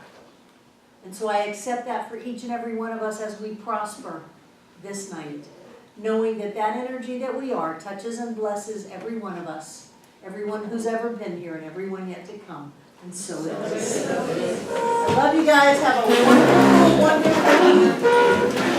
And so I accept that for each and every one of us as we prosper this night, knowing that that energy that we are touches and blesses every one of us, everyone who's ever been here and everyone yet to come. And so it is. I love you guys. Have a wonderful, wonderful week.